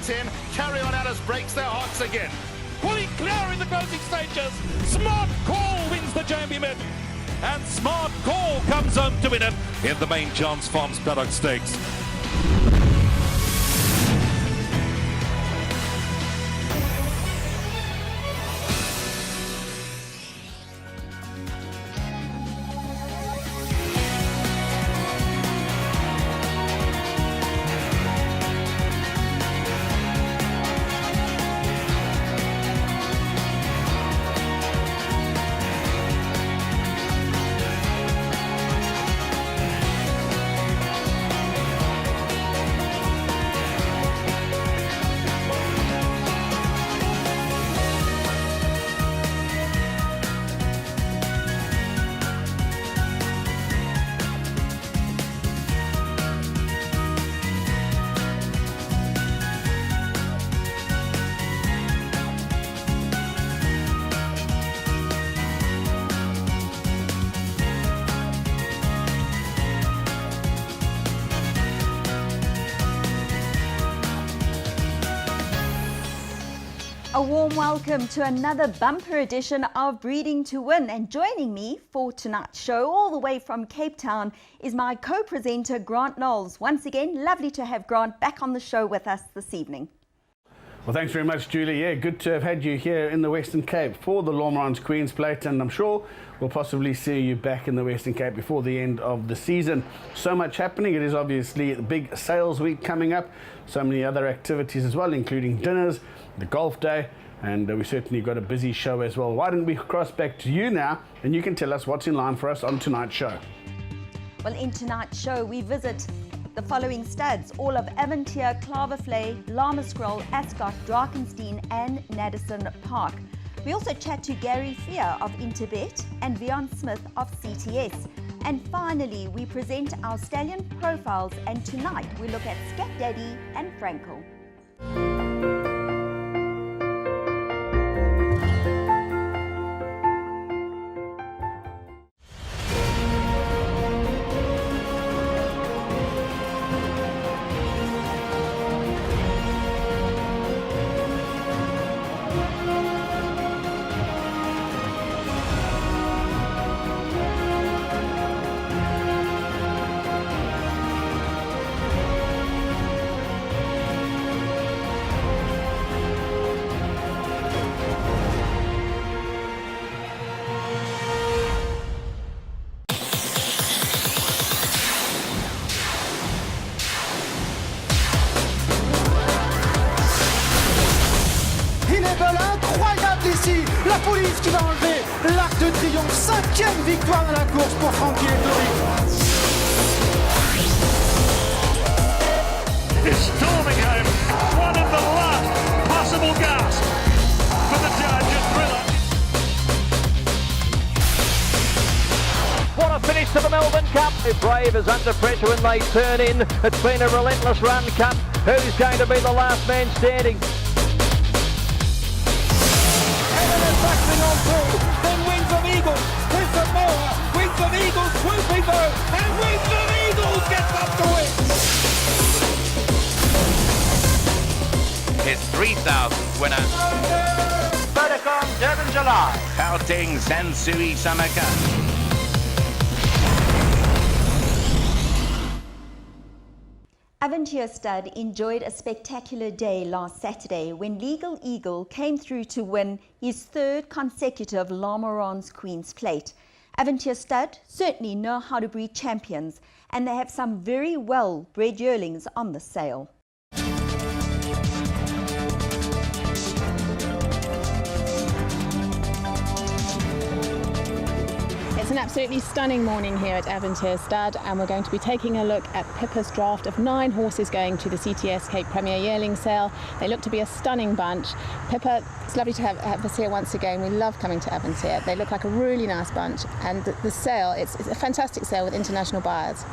beats him. Carry on Alice breaks their hearts again. Pulling clear in the closing stages. Smart Call wins the Jambi Mid. And Smart Call comes home to win it in the main Chance Farms Paddock Stakes. A warm welcome to another bumper edition of Breeding to Win, and joining me for tonight's show all the way from Cape Town is my co-presenter Grant Knowles. Once again, lovely to have Grant back on the show with us this evening. Well, thanks very much, Julie. Yeah, good to have had you here in the Western Cape for the Lormans Queen's Plate, and I'm sure we'll possibly see you back in the Western Cape before the end of the season. So much happening. It is obviously the big sales week coming up. So many other activities as well, including dinners, the golf day, and we certainly got a busy show as well. Why don't we cross back to you now, and you can tell us what's in line for us on tonight's show. Well, in tonight's show, we visit the following studs: all of Aventure, Klavervlei, Lammerskroll, Ascot, Drakenstein and Naddison Park. We also chat to Gary Fear of Interbet and Vion Smith of CTS. And finally, we present our stallion profiles, and tonight we look at Scat Daddy and Frankel. La police qui va enlever l'arc de triomphe. 5e victoire dans la course pour Frankie Lettori. Is storming home. One of the last possible gasps for the Challenger thriller. What a finish to the Melbourne Cup. Brave is under pressure when they turn in. It's been a relentless run, Cup. Who's going to be the last man standing? Backing on through, then Wings of Eagles, Prince of Moa, Wings of Eagles swooping through, and Wings of Eagles gets up to win. His 3,000th winner. Vodacom, Durban, July. Gauteng Sansui Summer Cup. Aventure Stud enjoyed a spectacular day last Saturday when Legal Eagle came through to win his third consecutive Lormans Queen's Plate. Aventure Stud certainly know how to breed champions, and they have some very well bred yearlings on the sale. It's an absolutely stunning morning here at Aventure Stud, and we're going to be taking a look at Pippa's draft of 9 horses going to the CTS Cape Premier Yearling Sale. They look to be a stunning bunch. Pippa, it's lovely to have us here once again. We love coming to Aventure. They look like a really nice bunch, and the sale, it's a fantastic sale with international buyers.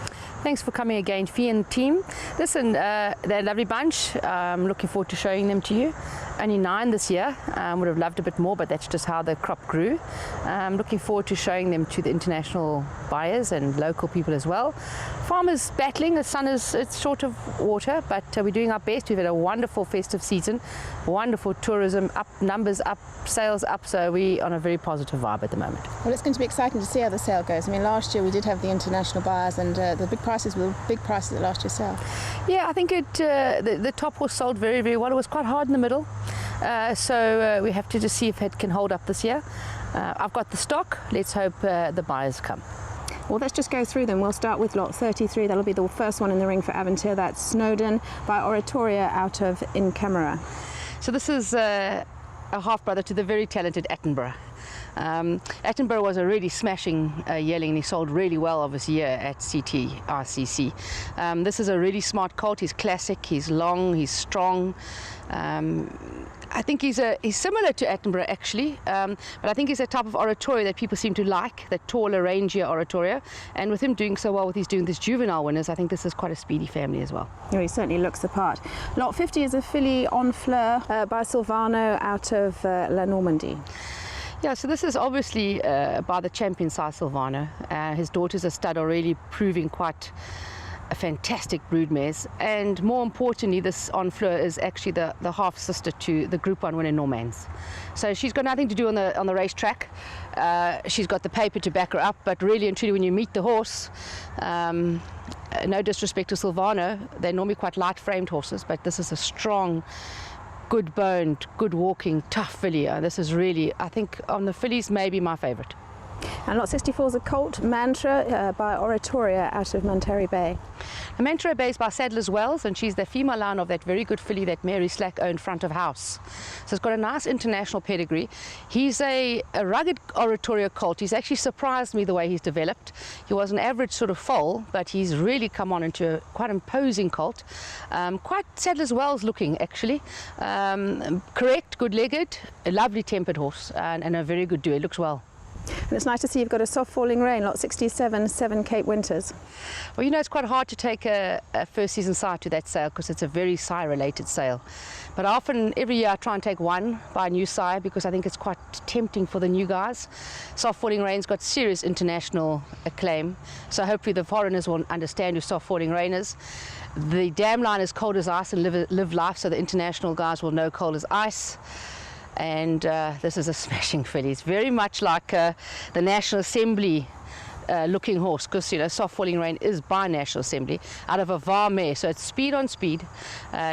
Thanks for coming again, Fee and team. Listen, they're a lovely bunch. I'm looking forward to showing them to you. Only 9 this year. Would have loved a bit more, but that's just how the crop grew. I'm looking forward to showing them to the international buyers and local people as well. Farmers battling, the sun is it's short of water, but we're doing our best. We've had a wonderful festive season, wonderful tourism up, numbers up, sales up, so we're on a very positive vibe at the moment. Well, it's going to be exciting to see how the sale goes. I mean, last year we did have the international buyers, and the big prices were big prices at last year's sale. Yeah, I think the top horse sold very, very well. It was quite hard in the middle, so we have to just see if it can hold up this year. I've got the stock. Let's hope the buyers come. Well, let's just go through them. We'll start with lot 33. That'll be the first one in the ring for Aventure. That's Snowden by Oratoria out of In Camera. So this is a half-brother to the very talented Attenborough. Attenborough was a really smashing yearling, and he sold really well obviously here at RCC. This is a really smart colt. He's classic, he's long, he's strong. I think he's similar to Attenborough actually, but I think he's a type of Oratoria that people seem to like, the taller, rangier Oratoria. And with him doing so well with doing this juvenile winners, I think this is quite a speedy family as well. Yeah, he certainly looks the part. Lot 50 is a filly on Fleur by Silvano out of La Normandie. Yeah, so this is obviously by the champion size Silvano. His daughter's a stud, already proving quite a fantastic broodmares, and more importantly, this on Fleur is actually the half sister to the Group 1 winner Normans. So she's got nothing to do on the racetrack. She's got the paper to back her up, but really and truly, when you meet the horse, no disrespect to Silvano, they're normally quite light-framed horses, but this is a strong, good-boned, good-walking, tough filly. This is really, I think, on the fillies, maybe my favourite. And lot 64 is a colt, Mantra by Oratoria out of Monterey Bay. The Monterey Bay is by Sadler's Wells, and she's the female line of that very good filly that Mary Slack owned front of house. So it's got a nice international pedigree. He's a rugged Oratoria colt. He's actually surprised me the way he's developed. He was an average sort of foal, but he's really come on into a quite imposing colt. Quite Sadler's Wells looking actually. Correct, good-legged, a lovely tempered horse, and a very good doer. Looks well. And it's nice to see you've got a soft falling rain, lot 67, 7 Cape Winters. Well, you know, it's quite hard to take a first season sire to that sale because it's a very sire related sale. But often, every year I try and take one by a new sire because I think it's quite tempting for the new guys. Soft falling rain's got serious international acclaim, so hopefully the foreigners will understand who soft falling rain is. The dam line is cold as ice and live life, so the international guys will know cold as ice. And this is a smashing filly. It's very much like the National Assembly looking horse, because you know soft falling rain is by National Assembly out of a VAR mare, so it's speed on speed,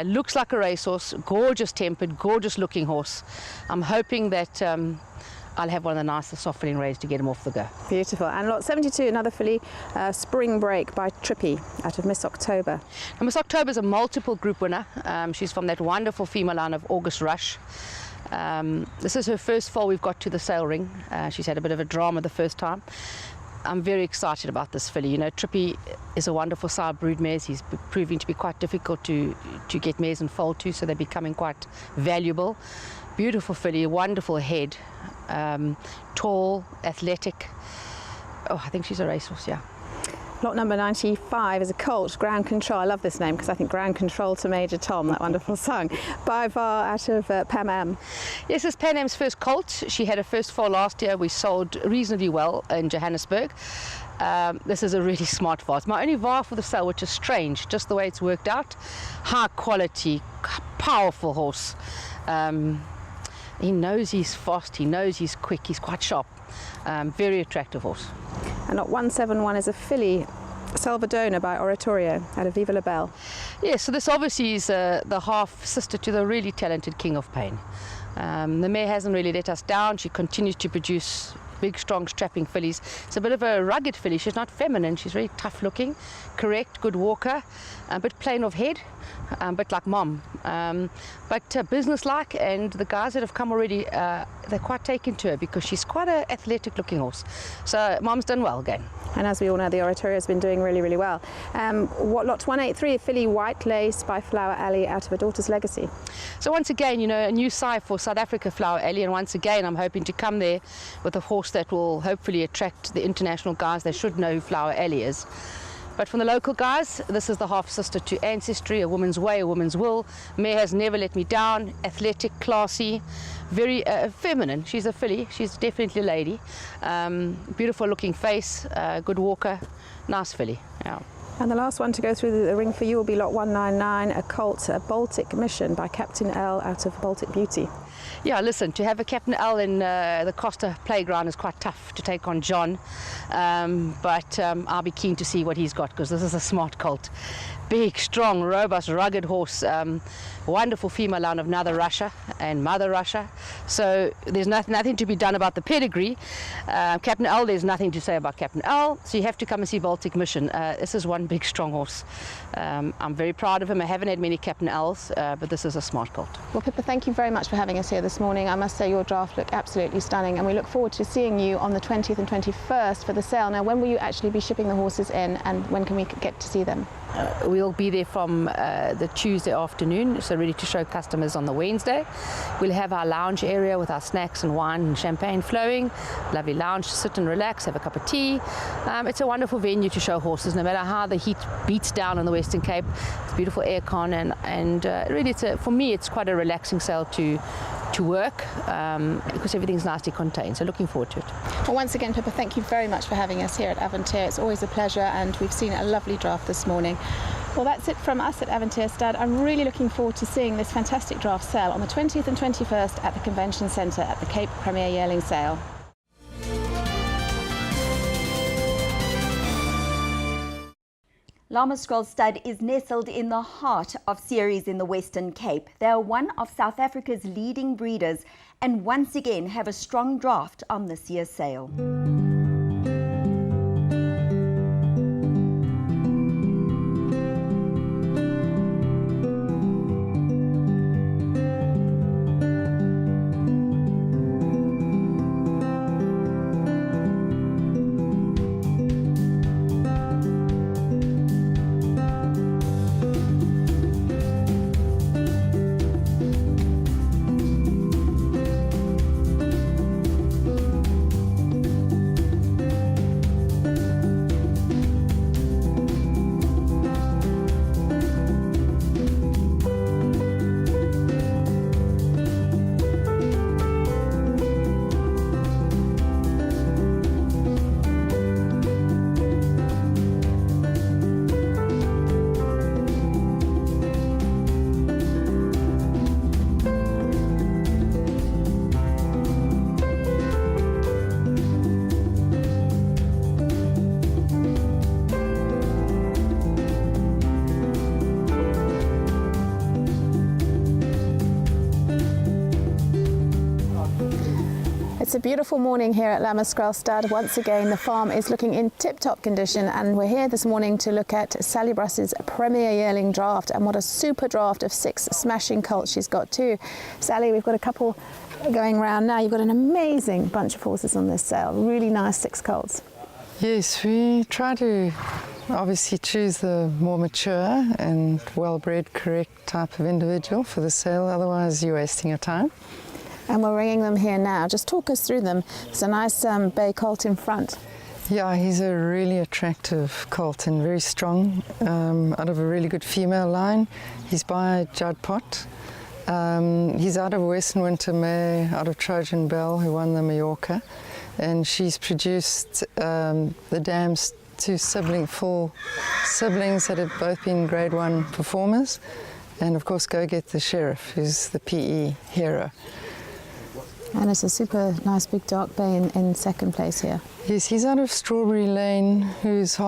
looks like a racehorse, gorgeous tempered, gorgeous looking horse. I'm hoping that I'll have one of the nicest soft falling rains to get him off the go. Beautiful. And lot 72, another filly, Spring Break by Trippy out of Miss October. Now, Miss October is a multiple group winner. She's from that wonderful female line of August Rush. This is her first foal we've got to the sale ring. She's had a bit of a drama the first time. I'm very excited about this filly. You know, Trippy is a wonderful sire broodmares. He's proving to be quite difficult to get mares and foal to, so they're becoming quite valuable. Beautiful filly, wonderful head, tall, athletic. Oh, I think she's a racehorse, yeah. Lot number 95 is a colt, Ground Control. I love this name because I think Ground Control to Major Tom, that wonderful song, by VAR out of Pan Am. Yes, it's Pan Am's first colt. She had her first foal last year. We sold reasonably well in Johannesburg. This is a really smart VAR. It's my only VAR for the sale, which is strange, just the way it's worked out. High quality, powerful horse. He knows he's fast, he knows he's quick, he's quite sharp. Very attractive horse. And lot 171 is a filly, Salvadona by Oratorio out of Viva la Belle. Yeah, so this obviously is the half sister to the really talented King of Pain. The mare hasn't really let us down. She continues to produce big, strong, strapping fillies. It's a bit of a rugged filly. She's not feminine. She's very tough looking, correct, good walker, a bit plain of head, but like mom. But business-like, and the guys that have come already, they're quite taken to her because she's quite an athletic looking horse. So mom's done well again. And as we all know, the Oratorio has been doing really, really well. What lot 183, a filly White Lace by Flower Alley out of A Daughter's Legacy. So once again, you know, a new sire for South Africa, Flower Alley, and once again I'm hoping to come there with a horse that will hopefully attract the international guys. They should know who Flower Alley is. But from the local guys, this is the half-sister to Ancestry, A Woman's Way, A Woman's Will. Mare has never let me down, athletic, classy, very feminine. She's a filly, she's definitely a lady. Beautiful looking face, good walker, nice filly. Yeah. And the last one to go through the ring for you will be lot 199, a colt, a Baltic Mission by Captain L out of Baltic Beauty. Yeah, listen, to have a Captain L in the Costa playground is quite tough to take on John, but I'll be keen to see what he's got, because this is a smart colt. Big, strong, robust, rugged horse, wonderful female line of Mother Russia and Mother Russia. So there's nothing to be done about the pedigree. Captain L, there's nothing to say about Captain L, so you have to come and see Baltic Mission. This is one big, strong horse. I'm very proud of him. I haven't had many Captain L's, but this is a smart colt. Well, Pippa, thank you very much for having us here this morning. I must say your draft looked absolutely stunning, and we look forward to seeing you on the 20th and 21st for the sale. Now, when will you actually be shipping the horses in, and when can we get to see them? We'll be there from the Tuesday afternoon, so ready to show customers on the Wednesday. We'll have our lounge area with our snacks and wine and champagne flowing. Lovely lounge to sit and relax, have a cup of tea. It's a wonderful venue to show horses, no matter how the heat beats down on the Western Cape. It's beautiful aircon, and really, for me, it's quite a relaxing sale to work, because everything's nicely contained, so looking forward to it. Well, once again, Pippa, thank you very much for having us here at Aventure. It's always a pleasure, and we've seen a lovely draft this morning. Well, that's it from us at Aventure Stud. I'm really looking forward to seeing this fantastic draft sale on the 20th and 21st at the Convention Centre at the Cape Premier Yearling Sale. Llama Scroll Stud is nestled in the heart of series in the Western Cape. They are one of South Africa's leading breeders and once again have a strong draft on this year's sale. It's a beautiful morning here at Llama Scroll Stud. Once again, the farm is looking in tip-top condition, and we're here this morning to look at Sally Bruss's Premier Yearling draft, and what a super draft of 6 smashing colts she's got too. Sally, we've got a couple going around now. You've got an amazing bunch of horses on this sale, really nice 6 colts. Yes, we try to obviously choose the more mature and well-bred, correct type of individual for the sale, otherwise you're wasting your time. And we're ringing them here now. Just talk us through them. There's a nice bay colt in front. Yeah, he's a really attractive colt and very strong, out of a really good female line. He's by Judd Pot. He's out of Western Winter May, out of Trojan Bell, who won the Mallorca. And she's produced the dam's 2 full siblings that have both been Grade 1 performers. And of course, Go Get the Sheriff, who's the PE hero. And it's a super nice big dark bay in second place here. Yes, he's out of Strawberry Lane, whose the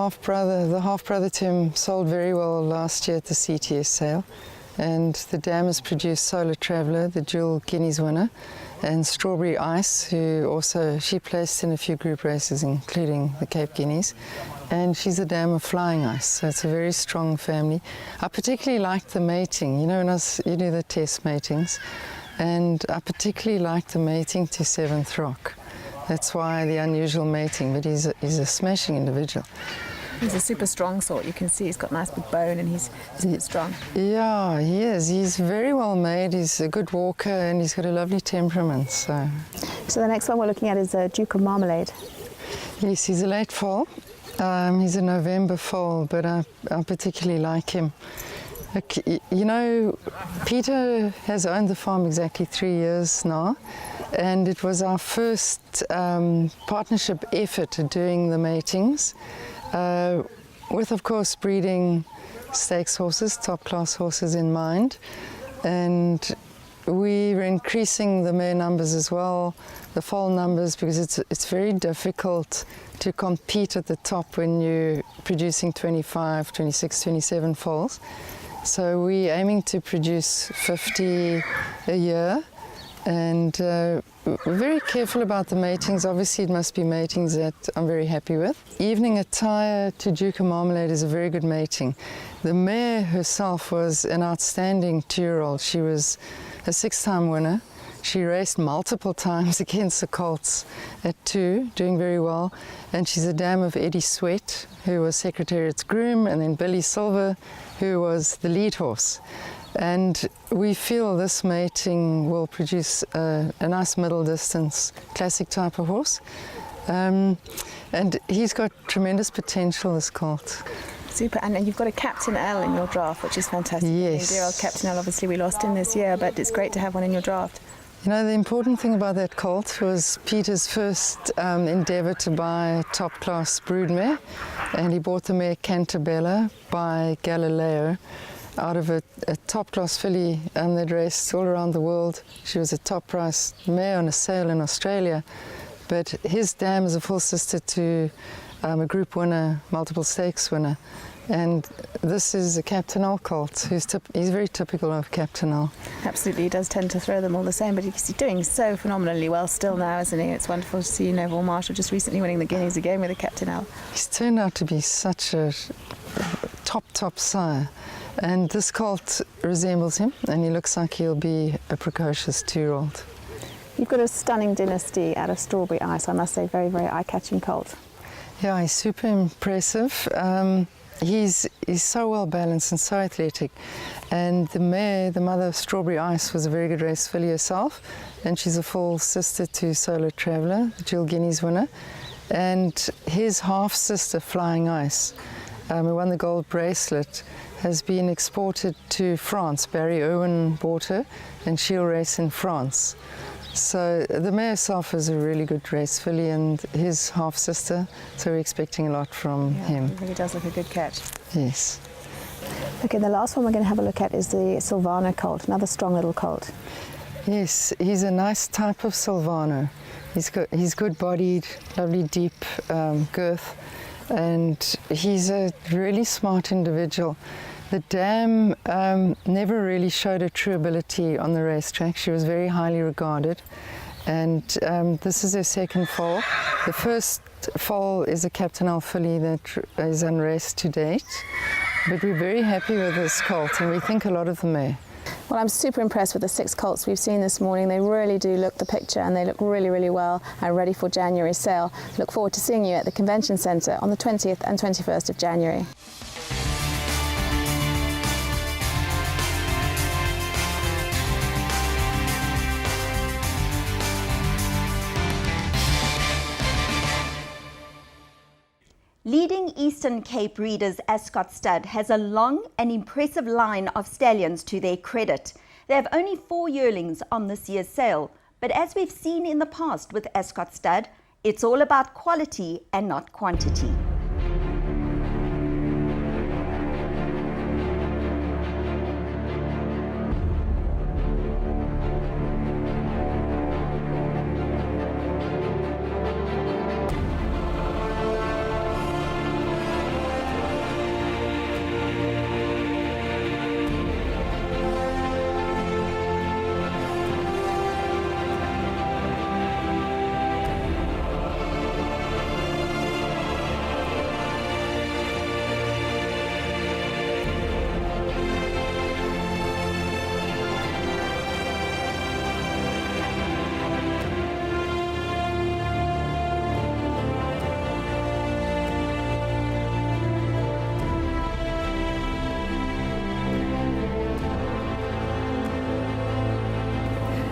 half-brother to him sold very well last year at the CTS sale. And the dam has produced Solar Traveller, the dual Guineas winner, and Strawberry Ice, who also, she placed in a few group races, including the Cape Guineas. And she's a dam of Flying Ice, so it's a very strong family. I particularly like the mating, you know, when you do the test matings. And I particularly like the mating to 7th Rock. That's why the unusual mating, but he's a smashing individual. He's a super strong sort. You can see he's got a nice big bone and he's super strong. Yeah, he is. He's very well made. He's a good walker and he's got a lovely temperament. So the next one we're looking at is Duke of Marmalade. Yes, he's a late foal. He's a November foal, but I particularly like him. You know, Peter has owned the farm exactly 3 years now, and it was our first partnership effort at doing the matings. with of course breeding stakes horses, top class horses in mind, and we were increasing the mare numbers as well, the foal numbers, because it's very difficult to compete at the top when you're producing 25, 26, 27 foals. So we're aiming to produce 50 a year, and we're very careful about the matings. Obviously it must be matings that I'm very happy with. Evening Attire to Duke of Marmalade is a very good mating. The mare herself was an outstanding 2-year-old. She was a 6-time winner. She raced multiple times against the colts at 2, doing very well. And she's a dam of Eddie Sweat, who was Secretariat's groom, and then Billy Silver, who was the lead horse. And we feel this mating will produce a nice middle distance classic type of horse. And he's got tremendous potential, this colt. Super, and you've got a Captain L in your draft, which is fantastic. Yes. Dear old Captain L, obviously we lost him this year, but it's great to have one in your draft. You know, the important thing about that colt was Peter's first endeavour to buy a top-class broodmare, and he bought the mare Cantabella by Galileo out of a top-class filly that raced all around the world. She was a top-price mare on a sale in Australia, but his dam is a full sister to a group winner, multiple stakes winner. And this is a Captain L colt. He's very typical of Captain L. Absolutely, he does tend to throw them all the same, but he's doing so phenomenally well still now, isn't he? It's wonderful to see Neville Marshall just recently winning the Guineas again with a Captain L. He's turned out to be such a top sire. And this colt resembles him, and he looks like he'll be a precocious 2-year-old. You've got a stunning Dynasty out of Strawberry Ice, I must say, very, very eye-catching colt. Yeah, he's super impressive. He's so well balanced and so athletic. And the mare, the mother of Strawberry Ice, was a very good race filly herself, and she's a full sister to Solar Traveller, the dual Guineas winner. And his half sister, Flying Ice, who won the gold bracelet, has been exported to France. Barry Irwin bought her, and she'll race in France. So the mare herself is a really good race filly, and his half sister, so we're expecting a lot from him. It really does look a good catch. Yes. Okay, the last one we're going to have a look at is the Silvano colt, another strong little colt. Yes, he's a nice type of Silvano. He's good-bodied, lovely deep girth, and he's a really smart individual. The dam never really showed her true ability on the racetrack. She was very highly regarded, and this is her second foal. The first foal is a Captain L filly that is unraced to date, but we're very happy with this colt, and we think a lot of the mare. Well, I'm super impressed with the 6 colts we've seen this morning. They really do look the picture, and they look really, really well and ready for January's sale. Look forward to seeing you at the Convention Centre on the 20th and 21st of January. Leading Eastern Cape breeders Ascot Stud has a long and impressive line of stallions to their credit. They have only 4 yearlings on this year's sale, but as we've seen in the past with Ascot Stud, it's all about quality and not quantity.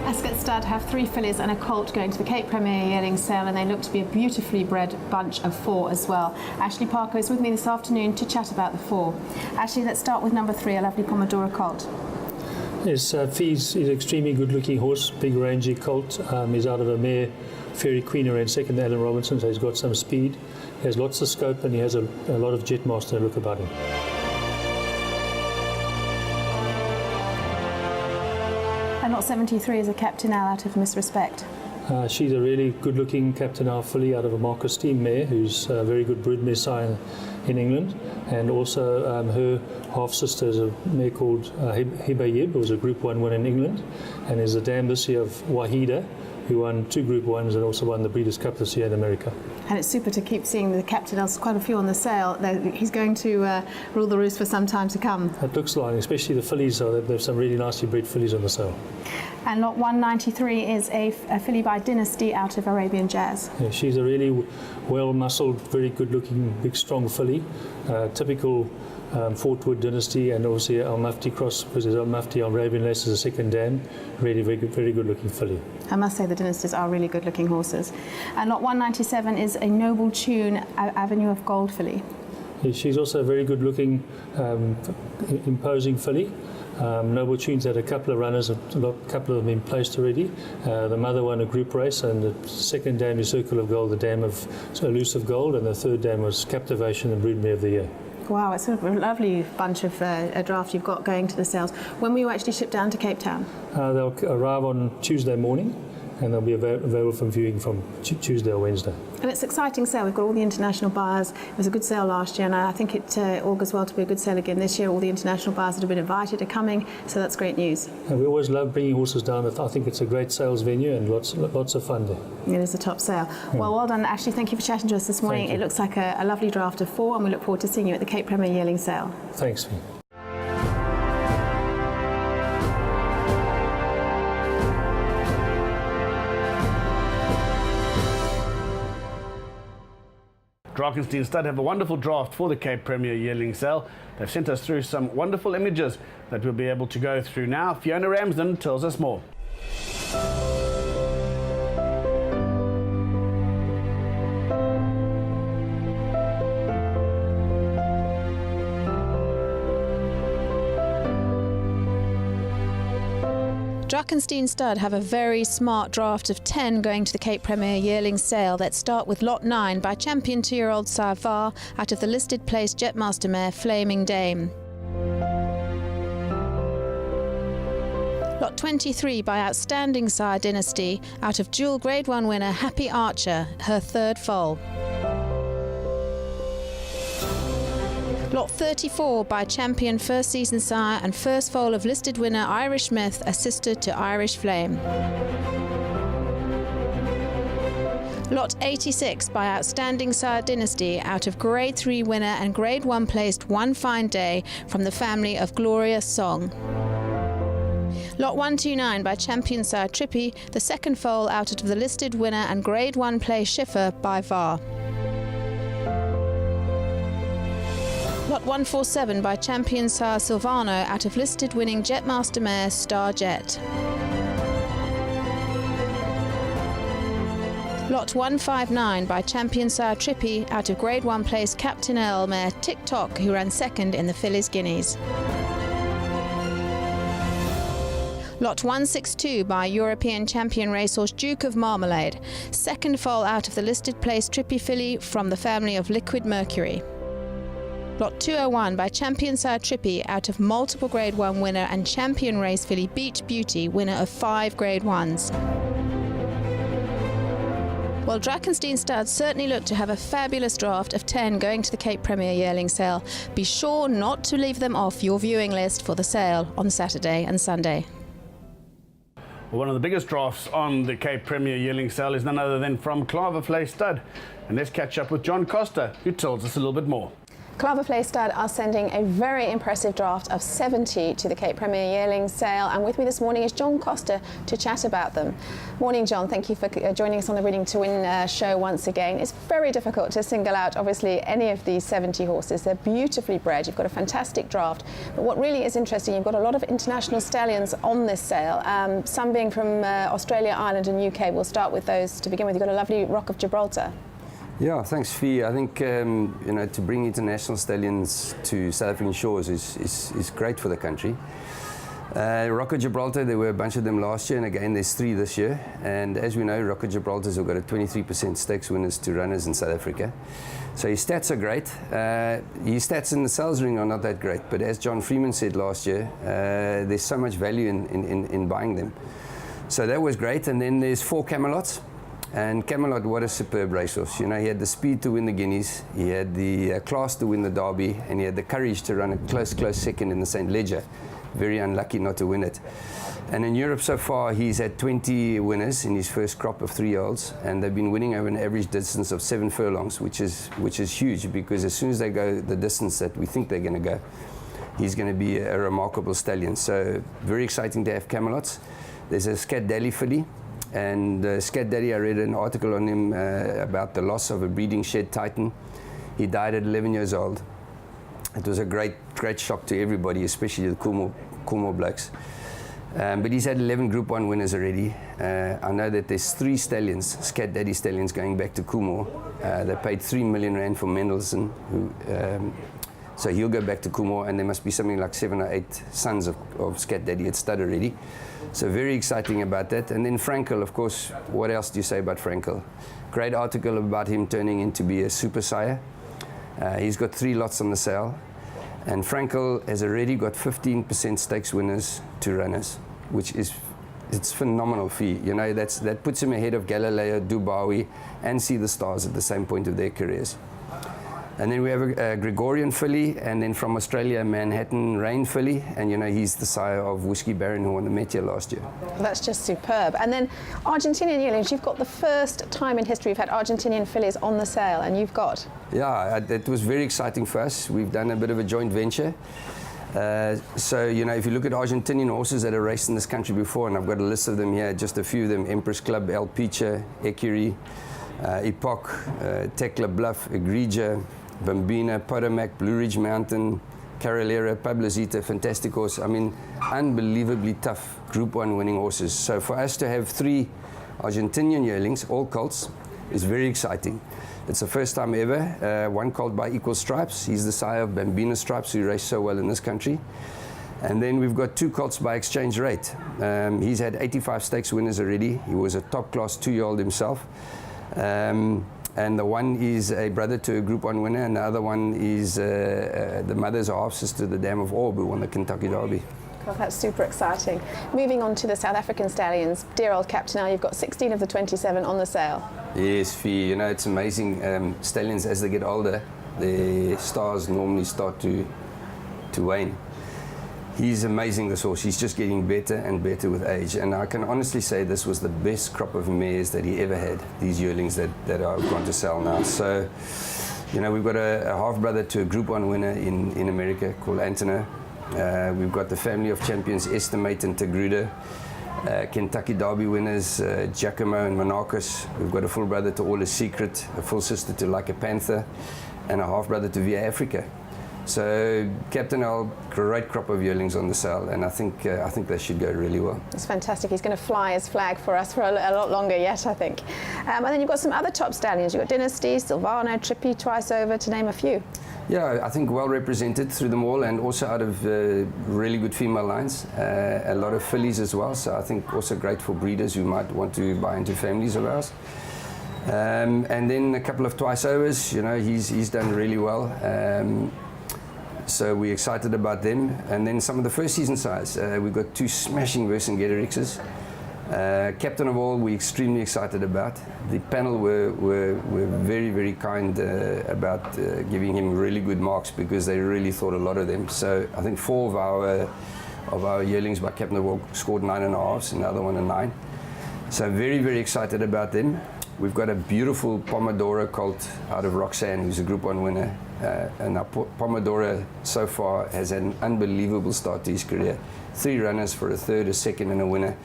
Ascot Stud have 3 fillies and a colt going to the Cape Premier yearling sale, and they look to be a beautifully bred bunch of 4 as well. Ashley Parker is with me this afternoon to chat about the 4. Ashley, let's start with number 3, a lovely Pomodoro colt. Yes, Fee's is an extremely good-looking horse, big rangy colt. He's out of a mare, Fairy Queen, who ran second to Alan Robinson, so he's got some speed. He has lots of scope and he has a lot of Jetmaster look about him. And lot 73 is a Captain Al out of Miss Respect. She's a really good-looking Captain Al filly out of a Marcus Team mare, who's a very good broodmare sire in England, and also her half-sister is a mare called Hibayib, who was a Group 1 winner in England, and is a dam this year of Wahida, who won 2 Group 1s and also won the Breeders' Cup this year in America. And it's super to keep seeing the Captain Al's quite a few on the sale. He's going to rule the roost for some time to come. It looks like, especially the fillies, so there's some really nicely bred fillies on the sale. And lot 193 is a filly by Dynasty out of Arabian Jazz. Yeah, she's a really well-muscled, very good-looking, big, strong filly. Typical Fort Wood Dynasty, and obviously Al Mufti cross, because there's Al Mufti on Arabian Lace as a second dam. Really very good-looking filly. I must say the Dynasties are really good-looking horses. And lot 197 is a Noble Tune Avenue of Gold filly. Yeah, she's also a very good-looking, imposing filly. Noble Tune's had a couple of runners, a couple of them in placed already. The mother won a group race, and the second dam is Circle of Gold, the dam of Elusive Gold, and the third dam was Captivation and Broodmare of the Year. Wow, it's sort of a lovely bunch of a draft you've got going to the sales. When will you actually ship down to Cape Town? They'll arrive on Tuesday morning, and they'll be available for viewing from Tuesday or Wednesday. And it's an exciting sale. We've got all the international buyers. It was a good sale last year, and I think it augurs well to be a good sale again this year. All the international buyers that have been invited are coming, so that's great news. And we always love bringing horses down. I think it's a great sales venue and lots of fun there. It is a top sale. Yeah. Well done, Ashley. Thank you for chatting to us this morning. It looks like a lovely draft of 4, and we look forward to seeing you at the Cape Premier Yearling Sale. Thanks, Fee. Drakenstein Stud have a wonderful draft for the Cape Premier Yearling Sale. They've sent us through some wonderful images that we'll be able to go through now. Fiona Ramsden tells us more. Drakenstein Stud have a very smart draft of 10 going to the Cape Premier Yearling Sale that start with lot 9 by champion 2-year-old Savar out of the listed place Jetmaster mare Flaming Dame. Lot 23 by outstanding sire Dynasty out of dual Grade 1 winner Happy Archer, her third foal. Lot 34 by champion first season sire and first foal of listed winner Irish Myth, a sister to Irish Flame. Lot 86 by outstanding sire Dynasty out of Grade 3 winner and Grade 1 placed One Fine Day from the family of Glorious Song. Lot 129 by champion sire Trippy, the second foal out of the listed winner and Grade 1 play Schiffer by VAR. Lot 147 by champion sire Silvano out of listed winning Jetmaster mare Star Jet. Lot 159 by champion sire Trippy out of Grade 1 place Captain L mare TikTok, who ran second in the Fillies Guineas. Lot 162 by European champion racehorse Duke of Marmalade, second foal out of the listed place Trippy filly from the family of Liquid Mercury. Lot 201 by champion sire Trippy out of multiple Grade 1 winner and champion race filly Beach Beauty, winner of 5 Grade 1s. Well, Drakenstein Studs certainly look to have a fabulous draft of 10 going to the Cape Premier Yearling Sale. Be sure not to leave them off your viewing list for the sale on Saturday and Sunday. Well, one of the biggest drafts on the Cape Premier Yearling Sale is none other than from Claverflay Stud. And let's catch up with John Costa, who tells us a little bit more. Claverflay Stud are sending a very impressive draft of 70 to the Cape Premier Yearling Sale, and with me this morning is John Costa to chat about them. Morning, John. Thank you for joining us on the Breeding to Win show once again. It's very difficult to single out, obviously, any of these 70 horses. They're beautifully bred. You've got a fantastic draft. But what really is interesting, you've got a lot of international stallions on this sale, some being from Australia, Ireland and UK. We'll start with those to begin with. You've got a lovely Rock of Gibraltar. Yeah, thanks, Fee. I think to bring international stallions to South African shores is great for the country. Rocco Gibraltar, there were a bunch of them last year, and again there's 3 this year. And as we know, Rocco Gibraltar's have got a 23% stakes winners to runners in South Africa. So his stats are great. His stats in the sales ring are not that great, but as John Freeman said last year, there's so much value in buying them. So that was great. And then there's 4 Camelots. And Camelot, what a superb racehorse. You know, he had the speed to win the Guineas, he had the class to win the Derby, and he had the courage to run a close second in the St. Leger. Very unlucky not to win it. And in Europe so far, he's had 20 winners in his first crop of 3-year-olds, and they've been winning over an average distance of 7 furlongs, which is huge, because as soon as they go the distance that we think they're going to go, he's going to be a remarkable stallion. So very exciting to have Camelots. There's a Scat Dally filly, and Scat Daddy, I read an article on him about the loss of a breeding shed titan. He died at 11 years old. It was a great shock to everybody, especially the Coolmore blokes. But he's had 11 Group 1 winners already. I know that there's 3 stallions, Scat Daddy stallions, going back to Coolmore. They paid 3 million rand for Mendelssohn, so he'll go back to Coolmore, and there must be something like 7 or 8 sons of Scat Daddy at stud already. So very exciting about that. And then Frankel, of course, what else do you say about Frankel? Great article about him turning into be a super sire. He's got 3 lots on the sale. And Frankel has already got 15% stakes winners to runners, which is, it's phenomenal fee. You know, that puts him ahead of Galileo, Dubawi, and See the Stars at the same point of their careers. And then we have a Gregorian filly, and then from Australia, Manhattan Rain filly, and you know, he's the sire of Whiskey Baron, who won the Metier last year. That's just superb. And then Argentinian yearlings, you've got the first time in history you've had Argentinian fillies on the sale, and you've got... Yeah, that was very exciting for us. We've done a bit of a joint venture. So, you know, if you look at Argentinian horses that are raced in this country before, and I've got a list of them here, just a few of them: Empress Club, El Picha, Ecurie, Epoch, Tekla Bluff, Egregia, Bambina, Potomac, Blue Ridge Mountain, Carolera, Pablazita, Fantastic Horse. I mean, unbelievably tough Group 1 winning horses. So for us to have 3 Argentinian yearlings, all colts, is very exciting. It's the first time ever. One colt by Equal Stripes. He's the sire of Bambina Stripes, who race so well in this country. And then we've got 2 colts by Exchange Rate. He's had 85 stakes winners already. He was a top class 2-year-old himself. And the one is a brother to a Group 1 winner, and the other one is the mother's half-sister, the Dam of Orb, who won the Kentucky Derby. God, that's super exciting. Moving on to the South African stallions, dear old Captain Al, you've got 16 of the 27 on the sale. Yes, Fee, you know, it's amazing. Stallions, as they get older, their stars normally start to wane. He's amazing, this horse. He's just getting better and better with age. And I can honestly say this was the best crop of mares that he ever had, these yearlings that are going to sell now. So, you know, we've got a half-brother to a Group 1 winner in America called Antono. We've got the family of champions, Estimate and Tagruda. Kentucky Derby winners, Giacomo and Monarchus. We've got a full brother to All Is Secret, a full sister to Like a Panther, and a half-brother to Via Africa. So Captain Al, great crop of yearlings on the sale, and I think they should go really well. It's fantastic. He's going to fly his flag for us for a lot longer yet, I think. And then you've got some other top stallions. You've got Dynasty, Silvano, Trippy, Twice Over, to name a few. Yeah, I think well represented through them all, and also out of really good female lines. A lot of fillies as well, so I think also great for breeders who might want to buy into families of ours. And then a couple of Twice Overs. You know, he's done really well. So we're excited about them. And then some of the first season sides. We've got 2 smashing Vercingetorixes. Captain of All, we're extremely excited about. The panel were very, very kind about giving him really good marks, because they really thought a lot of them. So I think 4 of our yearlings by Captain of All scored 9.5s, and the other one a 9. So very, very excited about them. We've got a beautiful Pomodoro colt out of Roxanne, who's a Group 1 winner. And our Pomodoro so far has had an unbelievable start to his career. 3 runners for a third, a second, and a winner.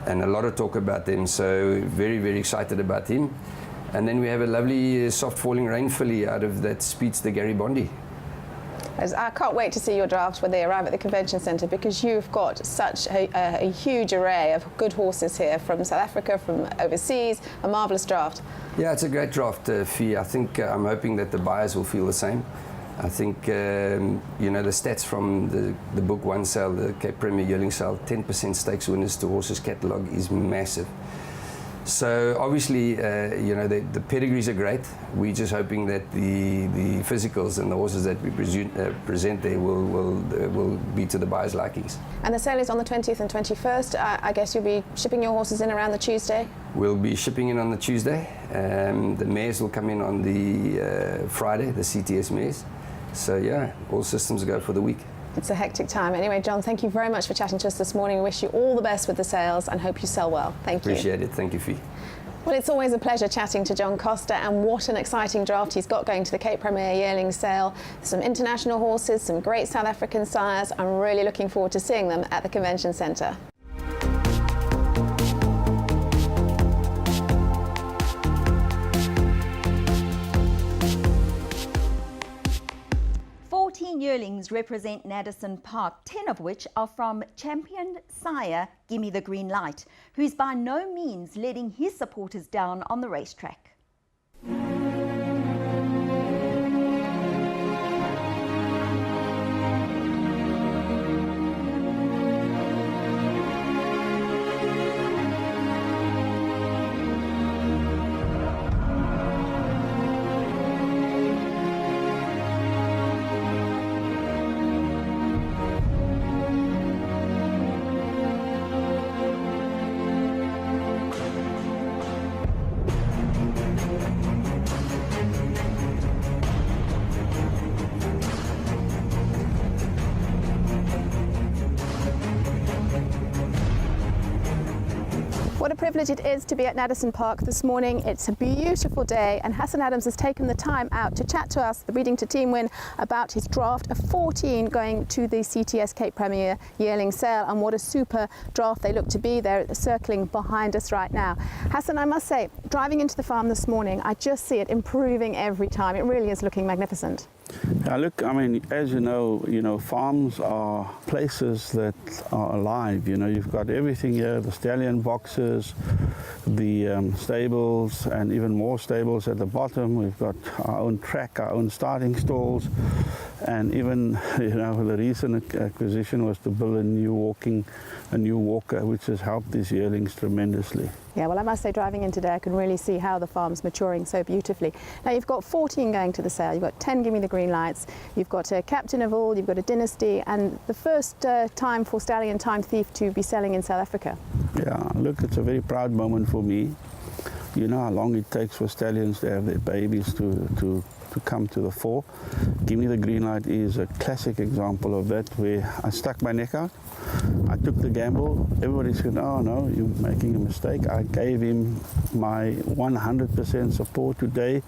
And a lot of talk about them, so very, very excited about him. And then we have a lovely soft falling rain filly out of that Speedster Gary Bondi. I can't wait to see your draft when they arrive at the convention centre, because you've got such a huge array of good horses here from South Africa, from overseas, a marvellous draft. Yeah, it's a great draft, Fee. I think I'm hoping that the buyers will feel the same. I think, you know, the stats from the book one sale, the Cape Premier Yearling Sale, 10% stakes winners to horses catalogue is massive. So obviously, you know, the pedigrees are great. We're just hoping that the physicals and the horses that we present there will be to the buyers' likings. And the sale is on the 20th and 21st. I guess you'll be shipping your horses in around the Tuesday? We'll be shipping in on the Tuesday. The mares will come in on the Friday, the CTS mares. So yeah, all systems go for the week. It's a hectic time. Anyway, John, thank you very much for chatting to us this morning. We wish you all the best with the sales and hope you sell well. Thank you. Appreciate it. Thank you, Fee. Well, it's always a pleasure chatting to John Costa, and what an exciting draft he's got going to the Cape Premier Yearling Sale. Some international horses, some great South African sires. I'm really looking forward to seeing them at the Convention Centre. Yearlings represent Naddison Park, 10 of which are from champion sire Gimme the Green Light, who's by no means letting his supporters down on the racetrack. What a privilege it is to be at Naddison Park this morning. It's a beautiful day, and Hassan Adams has taken the time out to chat to us, the Breeding to Team Win, about his draft of 14 going to the CTS Cape Premier Yearling Sale, and what a super draft they look to be. They're circling behind us right now. Hassan, I must say, driving into the farm this morning, I just see it improving every time. It really is looking magnificent. Yeah, look, I mean, as you know, farms are places that are alive. You know, you've got everything here, the stallion boxes, the stables, and even more stables at the bottom. We've got our own track, our own starting stalls, and even, you know, the recent acquisition was to build a new walker, which has helped these yearlings tremendously. Yeah, well, I must say, driving in today, I can really see how the farm's maturing so beautifully. Now, you've got 14 going to the sale. You've got 10 Gimme the Green Lights. You've got a Captain of All. You've got a Dynasty, and the first time for Stallion Time Thief to be selling in South Africa. Yeah, look, it's a very proud moment for me. You know how long it takes for stallions to have their babies to come to the fore. Gimme the Green Light is a classic example of that, where I stuck my neck out. I took the gamble. Everybody said, oh no, you're making a mistake. I gave him my 100% support. Today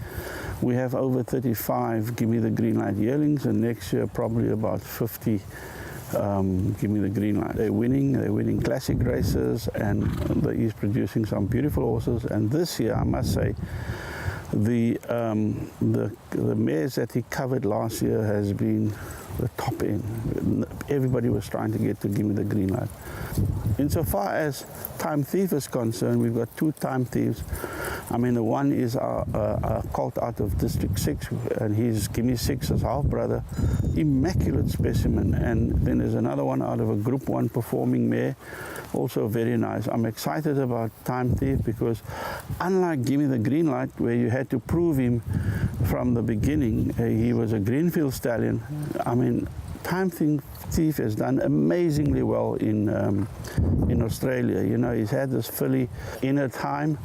we have over 35 Gimme the Green Light yearlings, and next year probably about 50 Gimme the Green Light. They're winning classic races, and he's producing some beautiful horses. And this year, I must say, the mares that he covered last year has been the top end. Everybody was trying to get to Gimme the Green Light. Insofar as Time Thief is concerned, we've got two Time Thieves. I mean, the one is a colt out of District 6, and he's Gimme 6's half brother. Immaculate specimen. And then there's another one out of a Group 1 performing mare, also very nice. I'm excited about Time Thief because, unlike Gimme the Green Light, where you had to prove him from the beginning, he was a Greenfield stallion. I mean, Time Thief has done amazingly well in Australia. You know, he's had this filly in her time,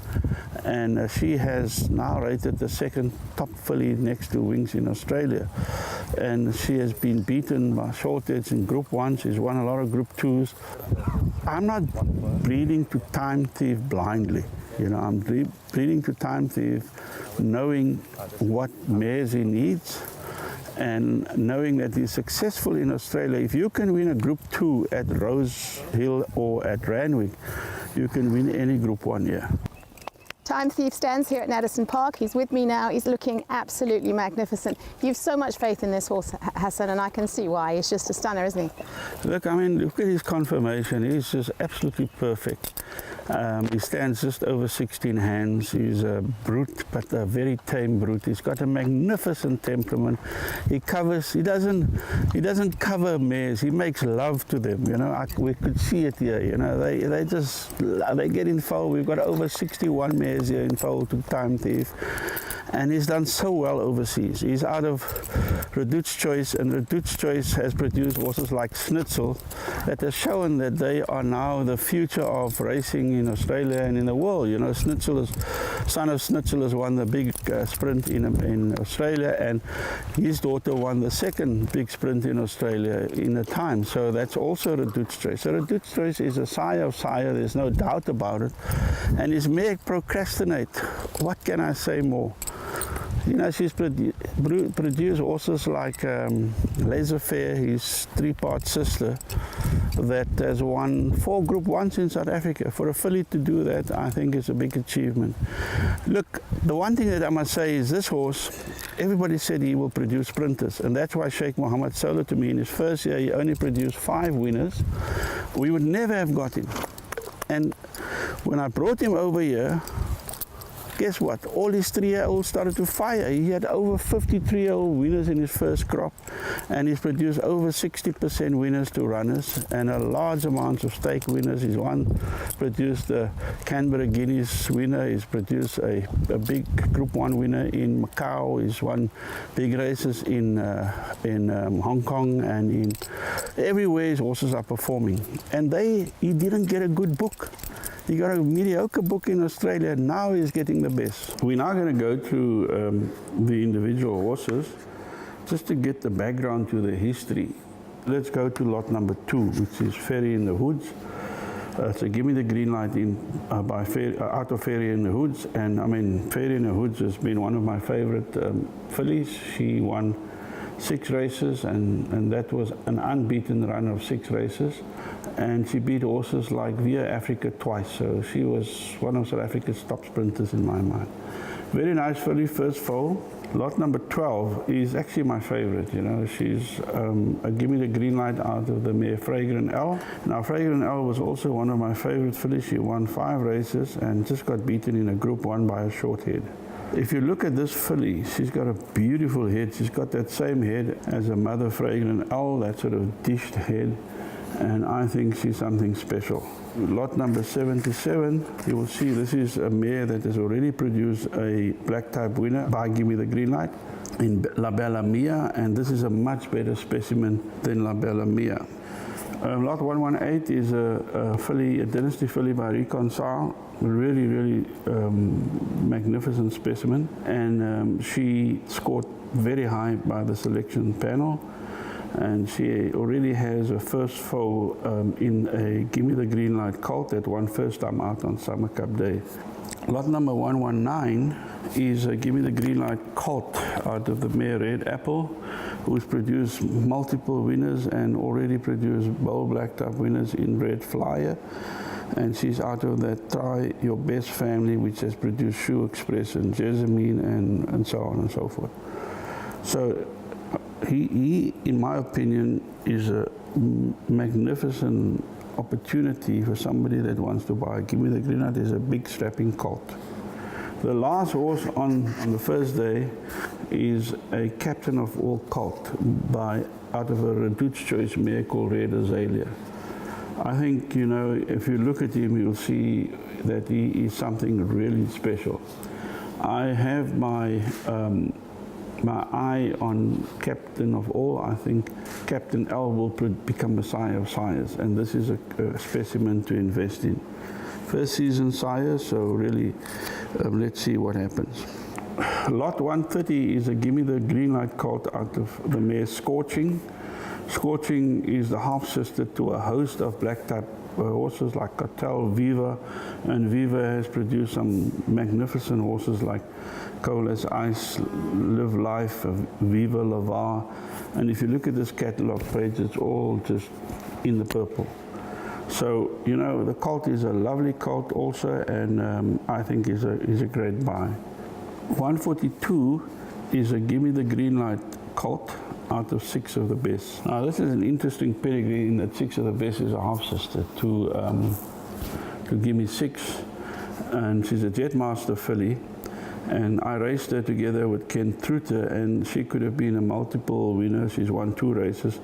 and she has now rated the second top filly next to Wings in Australia. And she has been beaten by shortheads in Group 1. She's won a lot of Group 2s. I'm not breeding to Time Thief blindly. You know, I'm breeding to Time Thief knowing what mares he needs, and knowing that he's successful in Australia. If you can win a Group 2 at Rose Hill or at Randwick, you can win any Group 1 here. Time Thief stands here at Naddison Park. He's with me now. He's looking absolutely magnificent. You've so much faith in this horse, Hassan, and I can see why. He's just a stunner, isn't he? Look, I mean, look at his conformation. He's just absolutely perfect. He stands just over 16 hands. He's a brute, but a very tame brute. He's got a magnificent temperament. He doesn't cover mares. He makes love to them. You know, we could see it here. You know, they get in foal. We've got over 61 mares here in foal to Time Thief. And he's done so well overseas. He's out of Reduced Choice, and Reduced Choice has produced horses like Schnitzel that has shown that they are now the future of racing in Australia and in the world. You know, son of Schnitzel has won the big sprint in Australia, and his daughter won the second big sprint in Australia in a time. So that's also Reduced Choice. So Reduced Choice is a sire of sire, there's no doubt about it. And his mare Procrastinate, what can I say more? You know, she's produced horses like Laissez-Faire, his three-part sister, that has won 4 Group 1s in South Africa. For a filly to do that, I think is a big achievement. Look, the one thing that I must say is this horse, everybody said he will produce sprinters, and that's why Sheikh Mohammed Solar, to me, in his first year, he only produced 5 winners. We would never have got him. And when I brought him over here, guess what? All his 3-year-olds started to fire. He had over 53-year-old winners in his first crop, and he's produced over 60% winners to runners and a large amount of stake winners. He's produced the Canberra Guineas winner. He's produced a big Group 1 winner in Macau. He's won big races in Hong Kong, and in everywhere his horses are performing. And he didn't get a good book. He got a mediocre book in Australia. Now he's getting the best. We're now going to go through the individual horses just to get the background to the history. Let's go to lot number 2, which is Fairy in the Hoods. So give me the green light out of Fairy in the Hoods. And I mean, Fairy in the Hoods has been one of my favorite fillies. She won 6 races, and that was an unbeaten run of 6 races. And she beat horses like Via Africa twice, so she was one of South Africa's top sprinters in my mind. Very nice filly, first foal. Lot number 12 is actually my favorite. You know, she's give me the green light out of the mare Fragrant L. Now, Fragrant L was also one of my favorite fillies. She won 5 races and just got beaten in a Group 1 by a short head. If you look at this filly, she's got a beautiful head. She's got that same head as her mother Fragrant L, that sort of dished head. And I think she's something special. Lot number 77, you will see this is a mare that has already produced a black type winner by Give Me the Green Light in La Bella Mia, and this is a much better specimen than La Bella Mia. Lot 118 is a filly, a dynasty filly by Reconcile, really, really magnificent specimen, and she scored very high by the selection panel. And she already has a first foal in a Give Me the Green Light colt that won first time out on Summer Cup Day. Lot number 119 is a Give Me the Green Light colt out of the mare Red Apple, who's produced multiple winners and already produced bold black type winners in Red Flyer. And she's out of that Try Your Best family, which has produced Shoe Express and Jessamine and so on and so forth. So he, in my opinion, is a magnificent opportunity for somebody that wants to buy. Give Me the Green Light is a big strapping colt. The last horse on the first day is a Captain of All colt out of a Reduced Choice mare called Red Azalea. I think, you know, if you look at him, you'll see that he is something really special. I have my eye on Captain of All. I think Captain L will become a sire of sires, and this is a specimen to invest in. First season sire, so really let's see what happens. Lot 130 is a Give Me the Green Light colt out of the mare Scorching. Scorching is the half-sister to a host of black type horses like Cartel, Viva, and Viva has produced some magnificent horses like Cold as Ice, Live Life, Viva Lavar. And if you look at this catalogue page, it's all just in the purple. So, you know, the colt is a lovely colt also, and I think is a great buy. 142 is a Give Me the Green Light colt out of 6 of the Best. Now, this is an interesting pedigree in that 6 of the Best is a half-sister to to Gimme 6, and she's a Jetmaster filly. And I raced her together with Ken Truter, and she could have been a multiple winner. She's won 2 races,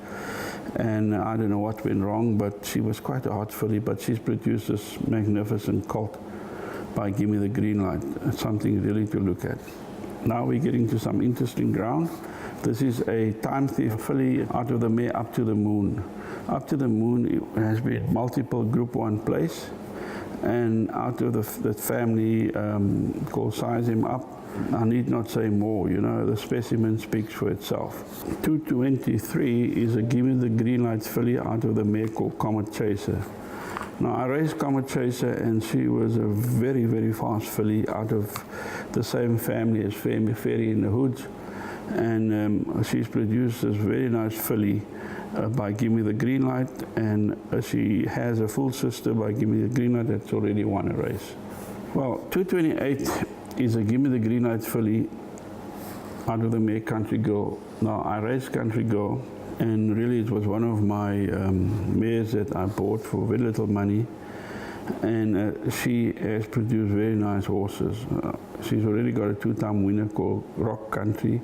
and I don't know what went wrong, but she was quite a hot filly. But she's produced this magnificent colt by Gimme the Green Light. It's something really to look at. Now we're getting to some interesting ground. This is a Time Thief filly out of the mare Up to the Moon. Up to the Moon has been multiple Group 1 place, and out of that family called Size Him Up, I need not say more, you know, the specimen speaks for itself. 223 is a Gimme the Green Light filly out of the mare called Comet Chaser. Now I raced Comet Chaser, and she was a very, very fast filly out of the same family as Fairy in the Hoods, and she's produced this very nice filly by Gimme the Green Light, and she has a full sister by Gimme the Green Light that's already won a race. Well, 228 is a Gimme the Green Light filly out of the mare Country Girl. Now I raced Country Girl, and really it was one of my mares that I bought for very little money, and she has produced very nice horses. She's already got a 2-time winner called Rock Country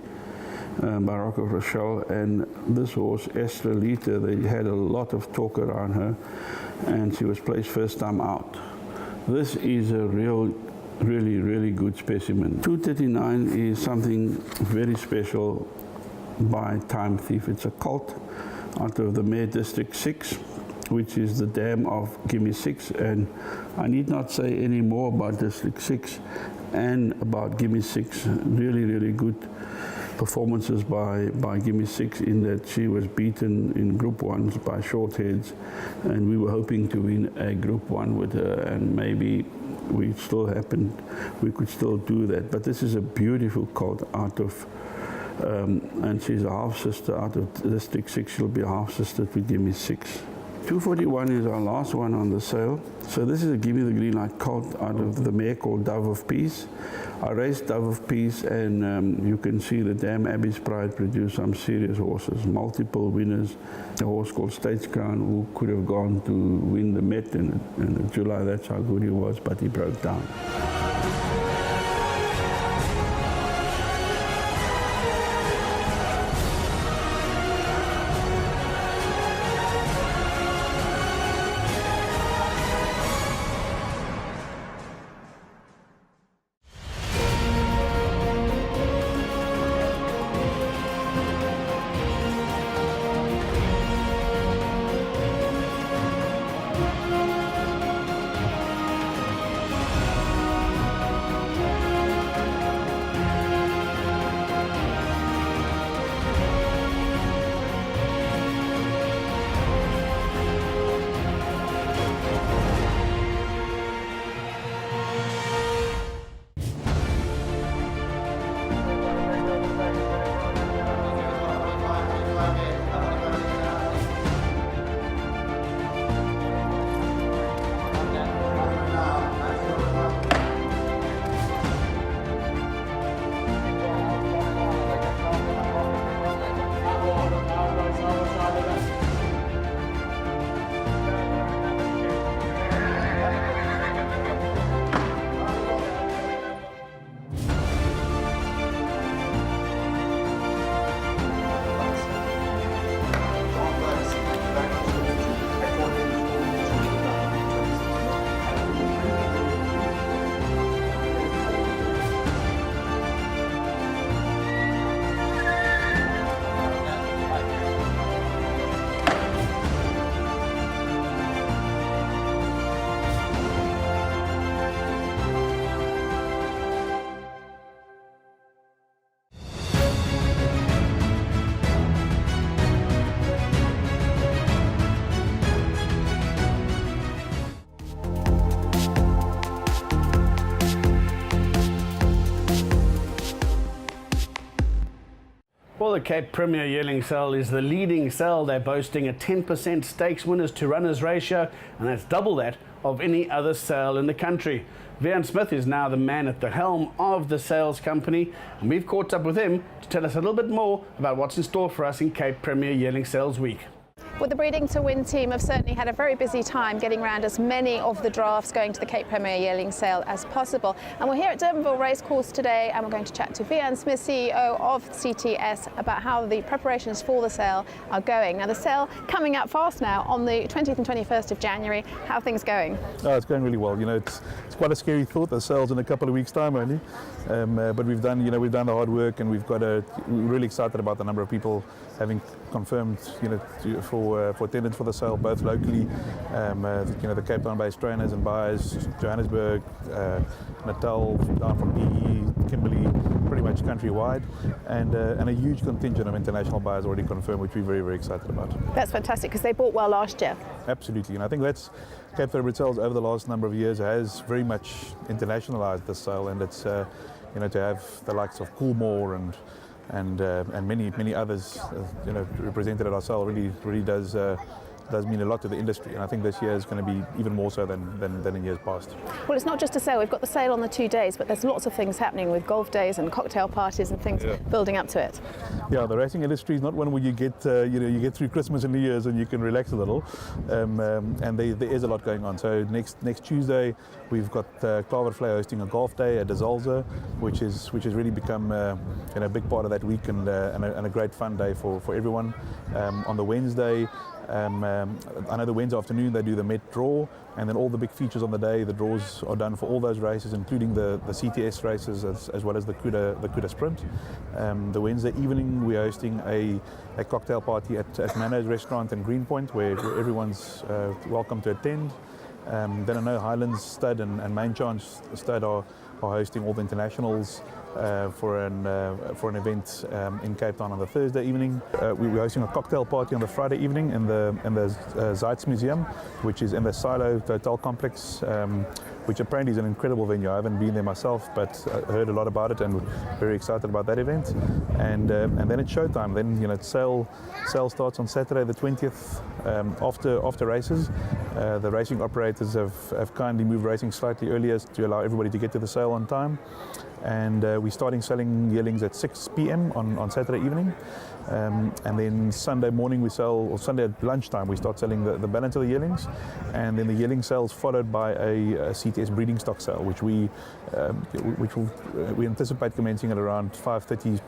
by Rock of Rochelle, and this horse, Estrelita, they had a lot of talk around her, and she was placed first time out. This is a really good specimen. 239 is something very special by Time Thief. It's a colt out of the mare District 6, which is the dam of Gimme 6, and I need not say any more about District 6 and about Gimme 6. Really good performances by Gimme 6, in that she was beaten in Group 1s by Shortheads, and we were hoping to win a Group 1 with her, and maybe we could still do that. But this is a beautiful colt out of and she's a half sister out of District 6. She'll be a half sister to Gimme 6. 241 is our last one on the sale. So this is a Gimme the Green Light colt out of the mare called Dove of Peace. I raced Dove of Peace, and you can see the Dam Abbey's Pride produced some serious horses, multiple winners. A horse called States Crown, who could have gone to win the Met in July. That's how good he was, but he broke down. Well, the Cape Premier Yearling Sale is the leading sale. They're boasting a 10% stakes winners to runners ratio, and that's double that of any other sale in the country. Vian Smith is now the man at the helm of the sales company, and we've caught up with him to tell us a little bit more about what's in store for us in Cape Premier Yearling Sales Week. Well, the Breeding to Win team have certainly had a very busy time getting around as many of the drafts going to the Cape Premier Yearling Sale as possible. And we're here at Durbanville Racecourse today, and we're going to chat to Vian Smith, CEO of CTS, about how the preparations for the sale are going. Now, the sale coming up fast now on the 20th and 21st of January. How are things going? Oh, it's going really well. You know, it's quite a scary thought. The sale's in a couple of weeks' time only, but we've done the hard work, and we're really excited about the number of people having confirmed, for attendance for the sale, both locally, the Cape Town-based trainers and buyers, Johannesburg, Natal, down from PE, Kimberley, pretty much countrywide, and a huge contingent of international buyers already confirmed, which we're very, very excited about. That's fantastic, because they bought well last year. Absolutely, and I think that's Cape Thoroughbred Sales over the last number of years has very much internationalized the sale, and it's to have the likes of Coolmore and many others represented at our sale really does mean a lot to the industry, and I think this year is going to be even more so than in years past. Well, it's not just a sale. We've got the sale on the 2 days, but there's lots of things happening with golf days and cocktail parties and things building up to it. Yeah, the racing industry is not one where you get you get through Christmas and New Year's and you can relax a little, and there is a lot going on. So next Tuesday we've got Klavervlei hosting a golf day at De Zalze, which has really become a big part of that week, and a great fun day for everyone. On the Wednesday, I know the Wednesday afternoon they do the Met draw, and then all the big features on the day, the draws are done for all those races, including the CTS races as well as the Cuda Sprint. The Wednesday evening we're hosting a cocktail party at Mano's restaurant in Greenpoint, where everyone's welcome to attend. Then I know Highlands Stud and Main Chance Stud are hosting all the internationals for an event in Cape Town on the Thursday evening. We're hosting a cocktail party on the Friday evening in the Zeitz Museum, which is in the Silo Hotel complex, which apparently is an incredible venue. I haven't been there myself, but I heard a lot about it and very excited about that event. And then it's showtime. Then sale starts on Saturday the 20th after races. The racing operators have kindly moved racing slightly earlier to allow everybody to get to the sale on time. And we're starting selling yearlings at 6 p.m. on Saturday evening. And then Sunday morning or Sunday at lunchtime we start selling the balance of the yearlings, and then the yearling sales followed by a CTS breeding stock sale, which we anticipate commencing at around 5:30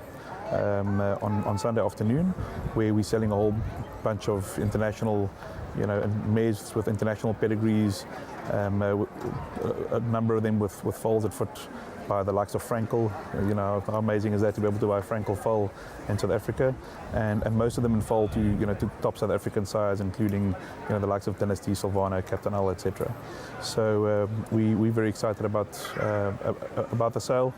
on Sunday afternoon, where we're selling a whole bunch of international, mares with international pedigrees, a number of them with foals at foot by the likes of Frankel. How amazing is that to be able to buy a Frankel foal in South Africa, and most of them in foal to top South African sires, including the likes of Dynasty, Silvano, Captain L, etc. So we're very excited about the sale.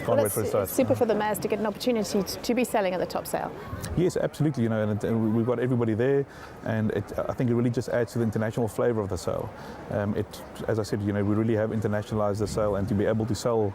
Can't wait for it to start. It's super for the mares to get an opportunity to be selling at the top sale. Yes, absolutely. And we've got everybody there, and I think it really just adds to the international flavour of the sale. As I said, we really have internationalised the sale, and to be able to sell,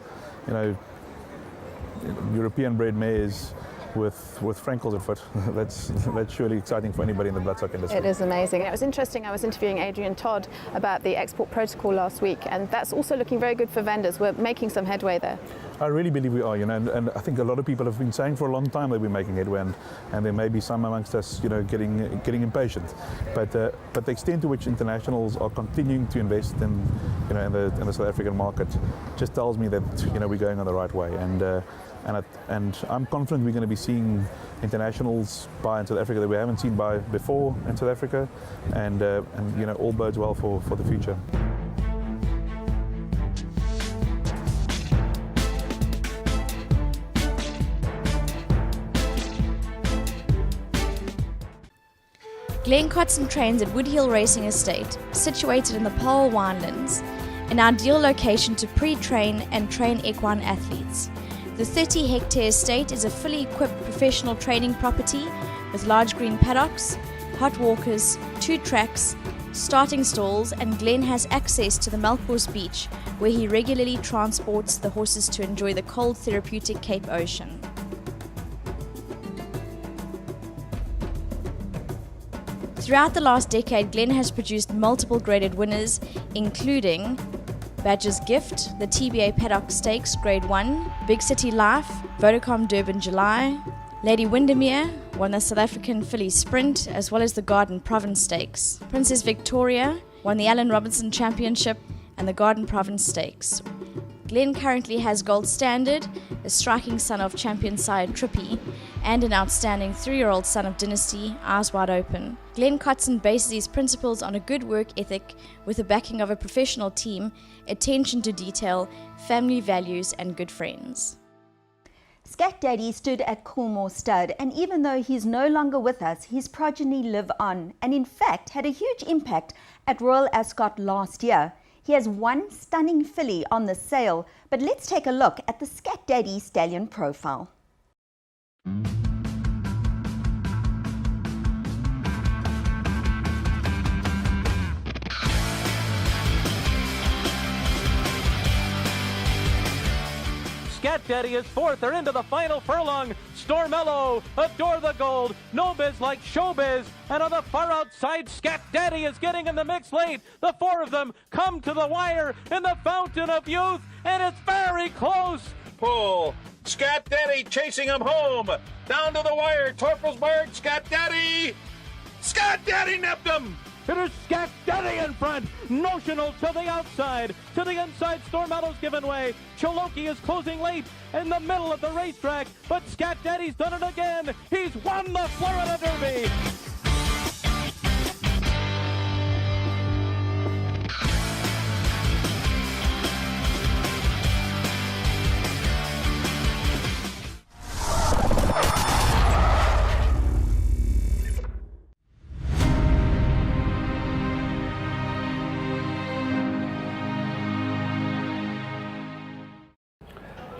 European-bred mares with Frankels at foot, that's surely exciting for anybody in the bloodstock industry. It is amazing. It was interesting. I was interviewing Adrian Todd about the export protocol last week, and that's also looking very good for vendors. We're making some headway there. I really believe we are, and I think a lot of people have been saying for a long time that we're making headway, and there may be some amongst us, getting impatient. But the extent to which internationals are continuing to invest in the South African market just tells me that we're going on the right way, and I'm confident we're going to be seeing internationals buy in South Africa that we haven't seen buy before in South Africa, and all bodes well for the future. Glenn Cotson trains at Woodhill Racing Estate, situated in the Paarl Winelands, an ideal location to pre-train and train equine athletes. The 30-hectare estate is a fully equipped professional training property with large green paddocks, hot walkers, 2 tracks, starting stalls, and Glenn has access to the Melkbos Beach, where he regularly transports the horses to enjoy the cold, therapeutic Cape Ocean. Throughout the last decade, Glenn has produced multiple graded winners, including Badger's Gift, the TBA Paddock Stakes Grade 1, Big City Life, Vodacom Durban July, Lady Windermere won the South African Filly Sprint as well as the Garden Province Stakes. Princess Victoria won the Alan Robertson Championship and the Garden Province Stakes. Glenn currently has Gold Standard, a striking son of champion sire Trippy, and an outstanding 3-year-old son of Dynasty, Eyes Wide Open. Glenn Cotson bases his principles on a good work ethic with the backing of a professional team, attention to detail, family values, and good friends. Scat Daddy stood at Coolmore Stud, and even though he's no longer with us, his progeny live on, and in fact had a huge impact at Royal Ascot last year. He has one stunning filly on the sale, but let's take a look at the Scat Daddy stallion profile. Scat Daddy is fourth. They're into the final furlong. Stormello, Adore the Gold, No Biz Like Showbiz, and on the far outside, Scat Daddy is getting in the mix late. The four of them come to the wire in the Fountain of Youth, and it's very close. Pull. Scat Daddy chasing him home. Down to the wire. Torpelsberg, Scat Daddy. Scat Daddy nipped him. It is Scat Daddy in front. Notional to the outside. To the inside, Stormello's given way. Chaloki is closing late in the middle of the racetrack, but Scat Daddy's done it again. He's won the Florida Derby.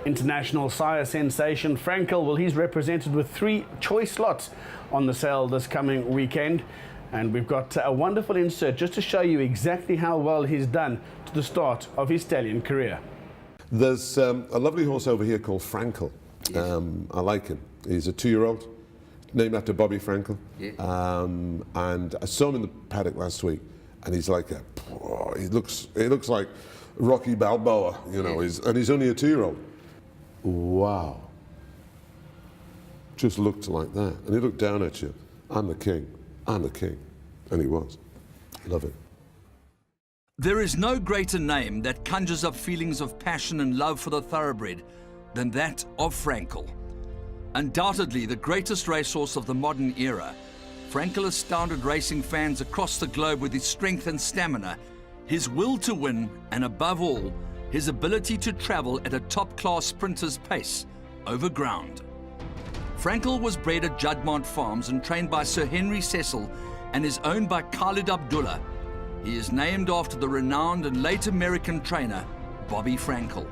International sire sensation Frankel, well, he's represented with 3 choice slots on the sale this coming weekend, and we've got a wonderful insert just to show you exactly how well he's done to the start of his stallion career. There's a lovely horse over here called Frankel. I like him. He's a 2-year-old named after Bobby Frankel. And I saw him in the paddock last week, and he's like he looks like Rocky Balboa, you know. And he's only a 2-year-old. Wow. Just looked like that. And he looked down at you. I'm the king. I'm the king. And he was. Love it. There is no greater name that conjures up feelings of passion and love for the thoroughbred than that of Frankel. Undoubtedly the greatest racehorse of the modern era, Frankel astounded racing fans across the globe with his strength and stamina, his will to win, and above all, his ability to travel at a top-class sprinter's pace over ground. Frankel was bred at Juddmont Farms and trained by Sir Henry Cecil and is owned by Khalid Abdullah. He is named after the renowned and late American trainer, Bobby Frankel.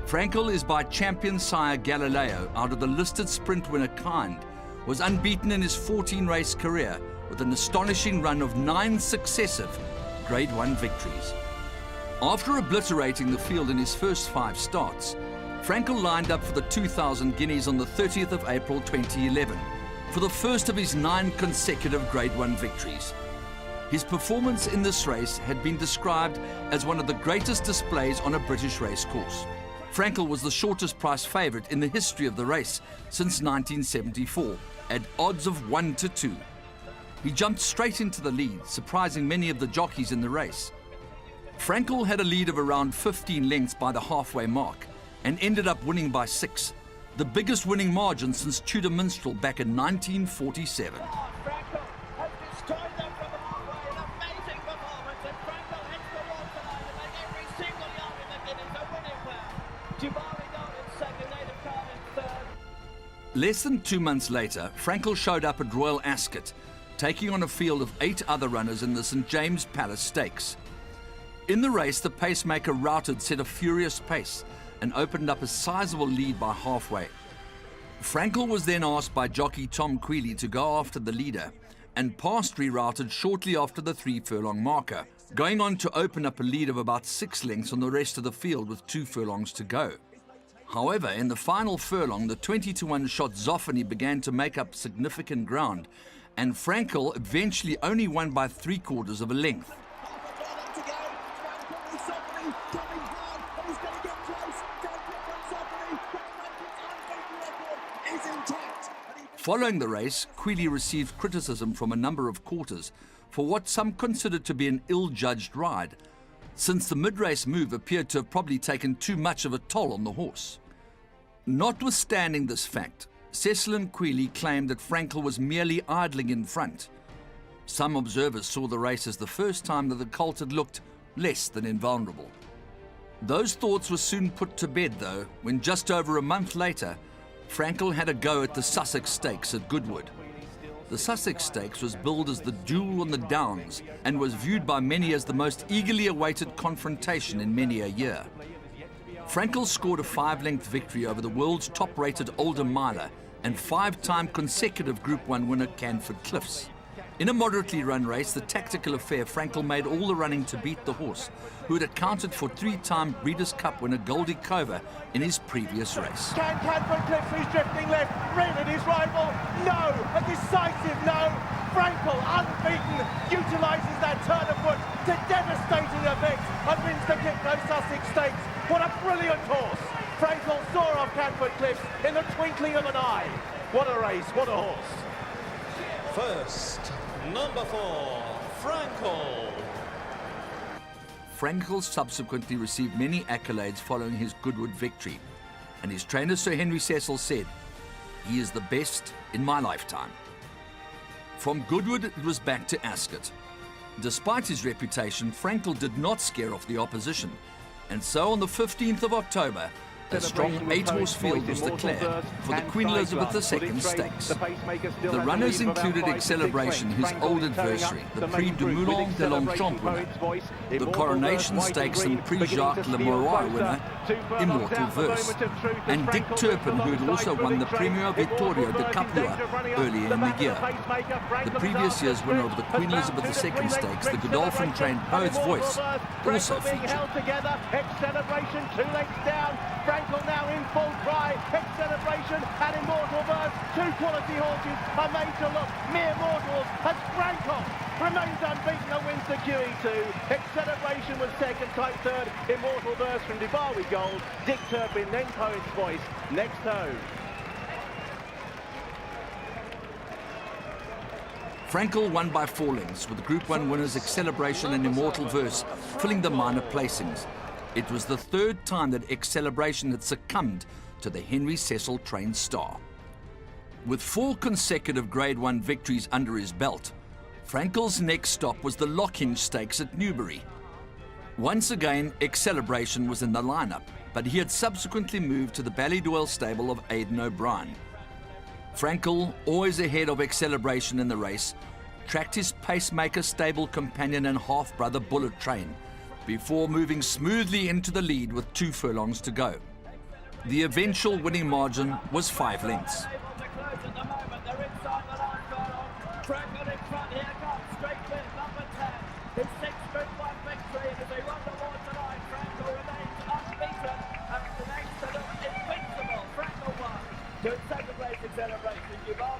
Frankel is by champion sire Galileo out of the listed sprint winner Kind, was unbeaten in his 14-race career with an astonishing run of 9 successive Grade 1 victories. After obliterating the field in his first 5 starts, Frankel lined up for the 2,000 guineas on the 30th of April 2011 for the first of his 9 consecutive Grade 1 victories. His performance in this race had been described as one of the greatest displays on a British racecourse. Frankel was the shortest price favourite in the history of the race since 1974, at odds of 1 to 2. He jumped straight into the lead, surprising many of the jockeys in the race. Frankel had a lead of around 15 lengths by the halfway mark and ended up winning by 6, the biggest winning margin since Tudor Minstrel back in 1947. Less than 2 months later, Frankel showed up at Royal Ascot, taking on a field of 8 other runners in the St James Palace Stakes. In the race, the pacemaker routed set a furious pace and opened up a sizable lead by halfway. Frankel was then asked by jockey Tom Quealy to go after the leader, and passed rerouted shortly after the 3-furlong marker, going on to open up a lead of about 6 lengths on the rest of the field with 2 furlongs to go. However, in the final furlong, the 20-1 shot Zoffany began to make up significant ground, and Frankel eventually only won by 3/4 of a length. Following the race, Queally received criticism from a number of quarters for what some considered to be an ill-judged ride, since the mid-race move appeared to have probably taken too much of a toll on the horse. Notwithstanding this fact, Cecil and Queally claimed that Frankel was merely idling in front. Some observers saw the race as the first time that the colt had looked less than invulnerable. Those thoughts were soon put to bed, though, when just over a month later, Frankel had a go at the Sussex Stakes at Goodwood. The Sussex Stakes was billed as the duel on the Downs and was viewed by many as the most eagerly awaited confrontation in many a year. Frankel scored a 5-length victory over the world's top-rated older miler and 5-time consecutive Group 1 winner Canford Cliffs. In a moderately run race, the Tactical Affair, Frankel made all the running to beat the horse, who had accounted for 3-time Breeders' Cup winner Goldie Cover in his previous race. Can Canford Cliffs, who's drifting left, rid his rival? No, a decisive no. Frankel, unbeaten, utilises that turn of foot to devastating effect and wins the Kipco Sussex Stakes. What a brilliant horse! Frankel saw off Canford Cliffs in the twinkling of an eye. What a race, what a horse. First, number 4, Frankel. Frankel subsequently received many accolades following his Goodwood victory, and his trainer Sir Henry Cecil said, "He is the best in my lifetime." From Goodwood, it was back to Ascot. Despite his reputation, Frankel did not scare off the opposition, and so on the 15th of October, a strong 8-horse field was declared for the Queen Elizabeth II Stakes. The runners included Acceleration, his old adversary, the Prix du Moulin de Longchamp winner, the Coronation Stakes and Prix Jacques Le Morois winner, Immortal Verse, and Dick Turpin, who had also won the Premio Vittorio de Capua earlier in the year. The previous year's winner of the Queen Elizabeth II Stakes, the Godolphin-trained Poet's Voice, also featured. Acceleration, 2 lengths down. Frankel now in full cry. Acceleration and Immortal Verse. 2 quality horses are made to look mere mortals as Frankel remains unbeaten and wins the QE2. Acceleration was second, tight third. Immortal Verse from Dubai with gold. Dick Turpin, then Poet's Voice. Next home. Frankel won by 4 lengths, with Group 1 winners Acceleration and Immortal Verse filling the minor placings. It was the 3rd time that Acceleration had succumbed to the Henry Cecil trained star. With 4 consecutive Grade 1 victories under his belt, Frankel's next stop was the Lockhinge Stakes at Newbury. Once again, Acceleration was in the lineup, but he had subsequently moved to the Ballydoyle stable of Aidan O'Brien. Frankel, always ahead of Acceleration in the race, tracked his pacemaker stable companion and half-brother Bullet Train, before moving smoothly into the lead with 2 furlongs to go. The eventual winning margin was 5 lengths.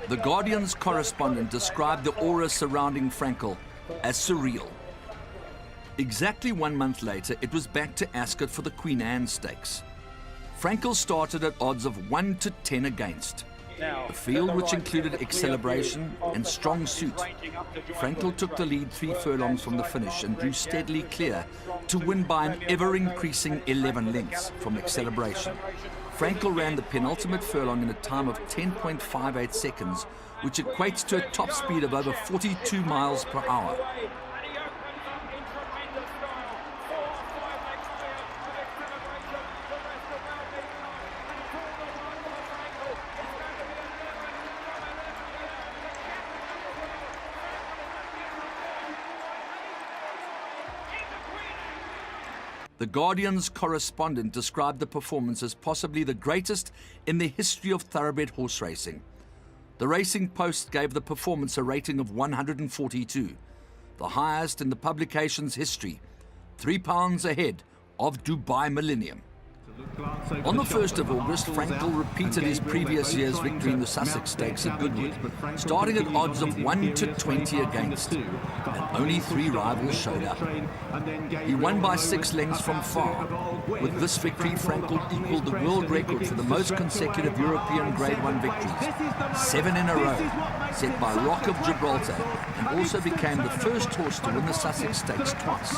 The Guardian's correspondent described the aura surrounding Frankel as surreal. Exactly 1 month later, it was back to Ascot for the Queen Anne Stakes. Frankel started at odds of 1 to 10 against. A field which included Acceleration and Strong Suit. Frankel took the lead 3 furlongs from the finish and drew steadily clear to win by an ever-increasing 11 lengths from Acceleration. Frankel ran the penultimate furlong in a time of 10.58 seconds, which equates to a top speed of over 42 miles per hour. The Guardian's correspondent described the performance as possibly the greatest in the history of thoroughbred horse racing. The Racing Post gave the performance a rating of 142, the highest in the publication's history, £3 ahead of Dubai Millennium. On the 1st of August, Frankel repeated his previous year's victory in the Sussex Stakes at Goodwood, starting at odds of 1 to 20 against, and only 3 rivals showed up. He won by 6 lengths from far. With this victory, Frankel equalled the world record for the most consecutive European Grade 1 victories, 7 in a row, set by Rock of Gibraltar, and also became the first horse to win the Sussex Stakes twice.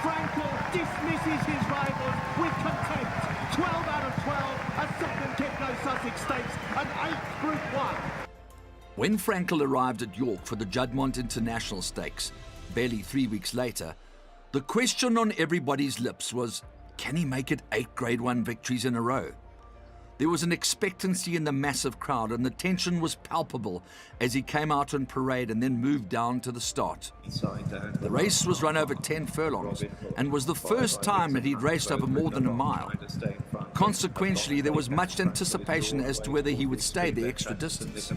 Frankel dismisses his rivals with contempt. 12 out of 12, a second Kipno Sussex Stakes, an 8th Group 1. When Frankel arrived at York for the Juddmonte International Stakes, barely 3 weeks later, the question on everybody's lips was, can he make it 8 Grade 1 victories in a row? There was an expectancy in the massive crowd, and the tension was palpable as he came out on parade and then moved down to the start. The race was run over 10 furlongs and was the first time that he'd raced over more than a mile. Consequently, there was much anticipation as to whether he would stay the extra distance.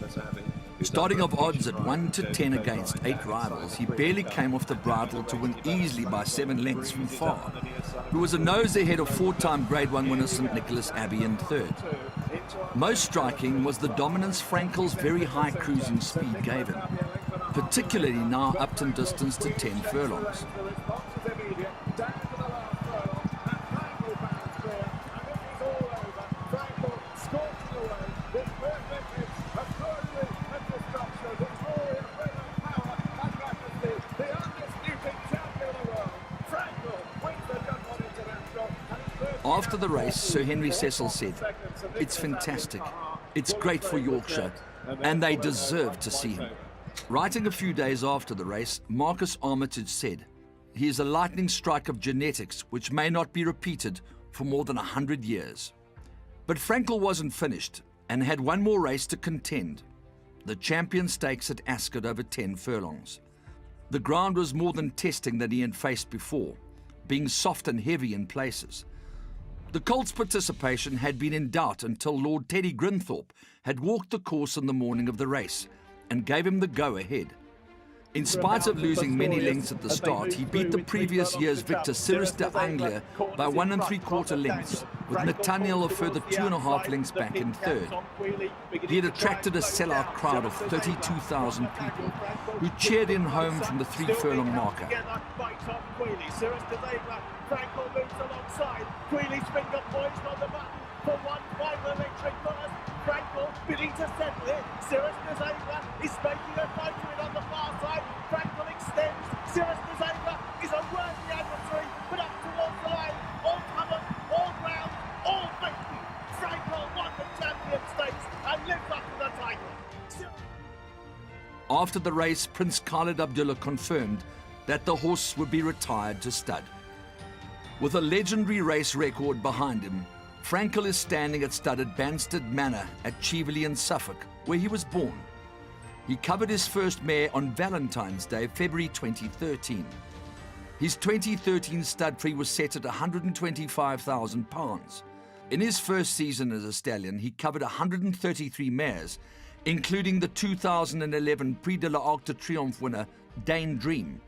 Starting off odds at 1 to 10 against 8 rivals, he barely came off the bridle to win easily by 7 lengths from far, who was a nose ahead of 4-time Grade 1 winner St Nicholas Abbey in 3rd. Most striking was the dominance Frankel's very high cruising speed gave him, particularly now Upton distance to 10 furlongs. After the race, Sir Henry Cecil said, "It's fantastic. It's great for Yorkshire, and they deserve to see him." Writing a few days after the race, Marcus Armitage said, "He is a lightning strike of genetics which may not be repeated for more than 100 years." But Frankel wasn't finished and had one more race to contend, the Champion Stakes at Ascot over 10 furlongs. The ground was more than testing that he had faced before, being soft and heavy in places. The colt's participation had been in doubt until Lord Teddy Grinthorpe had walked the course on the morning of the race and gave him the go-ahead. In spite of losing many lengths at the start, he beat the previous year's victor Cirrus de Anglia by 1 3/4 lengths, with Nathaniel a further 2.5 lengths back in 3rd. He had attracted a sellout crowd of 32,000 people who cheered in home from the 3-furlong marker. Frankel moves alongside. Queeley's finger poised on the button for one final electric burst. Frankel bidding to settle it. Cirrus de Zebra is making a fight to it on the far side. Frankel extends. Cirrus de Zebra is a worthy adversary, but up towards the line. All covered, all ground, all victory. Frankel won the Champion Stakes and lives up to the title. After the race, Prince Khalid Abdullah confirmed that the horse would be retired to stud. With a legendary race record behind him, Frankel is standing at stud at Banstead Manor at Cheveley in Suffolk, where he was born. He covered his first mare on Valentine's Day, February 2013. His 2013 stud fee was set at £125,000. In his first season as a stallion, he covered 133 mares, including the 2011 Prix de l'Arc de Triomphe winner Dane Dream,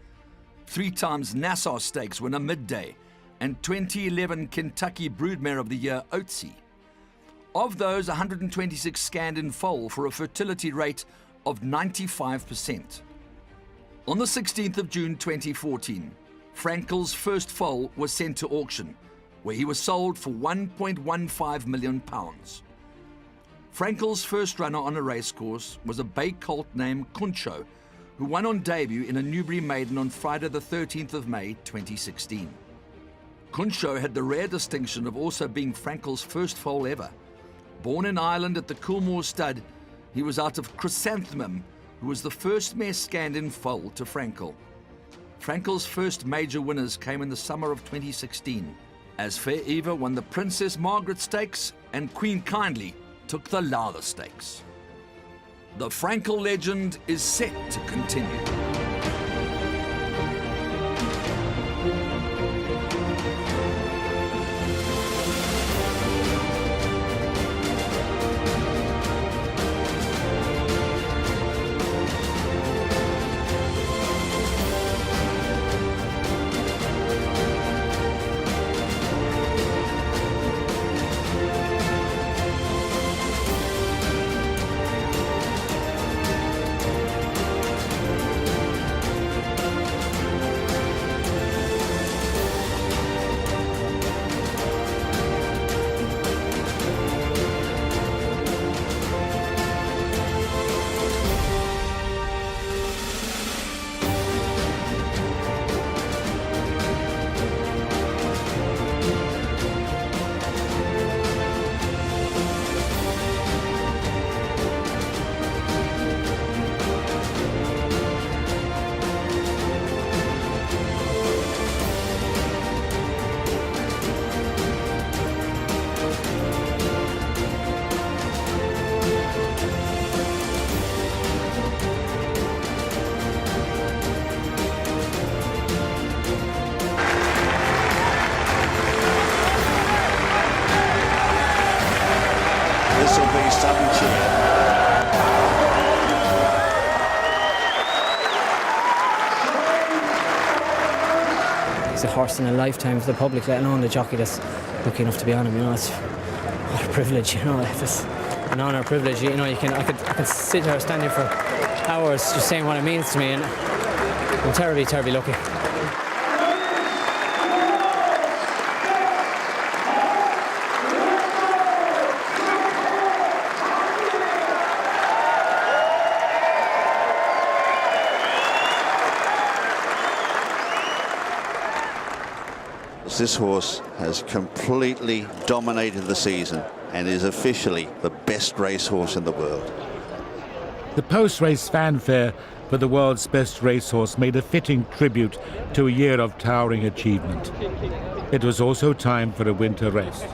3 times Nassau Stakes winner Midday, and 2011 Kentucky Broodmare of the Year Oatsy. Of those, 126 scanned in foal for a fertility rate of 95%. On the 16th of June 2014, Frankel's first foal was sent to auction, where he was sold for £1.15 million. Frankel's first runner on a racecourse was a bay colt named Kuncho, who won on debut in a Newbury maiden on Friday the 13th of May 2016. Kuncho had the rare distinction of also being Frankel's first foal ever. Born in Ireland at the Coolmore stud, he was out of Chrysanthemum, who was the first mare scanned in foal to Frankel. Frankel's first major winners came in the summer of 2016, as Fair Eva won the Princess Margaret Stakes and Queen Kindly took the Lowther Stakes. The Frankel legend is set to continue. will be sudden cheer. It's a horse in a lifetime for the public, letting on the jockey that's lucky enough to be on him. You know, it's what a privilege. You know, it's an honour, privilege. You know, I can sit here, stand here for hours, just saying what it means to me, and I'm terribly, terribly lucky. This horse has completely dominated the season and is officially the best racehorse in the world. The post-race fanfare for the world's best racehorse made a fitting tribute to a year of towering achievement. It was also time for a winter rest.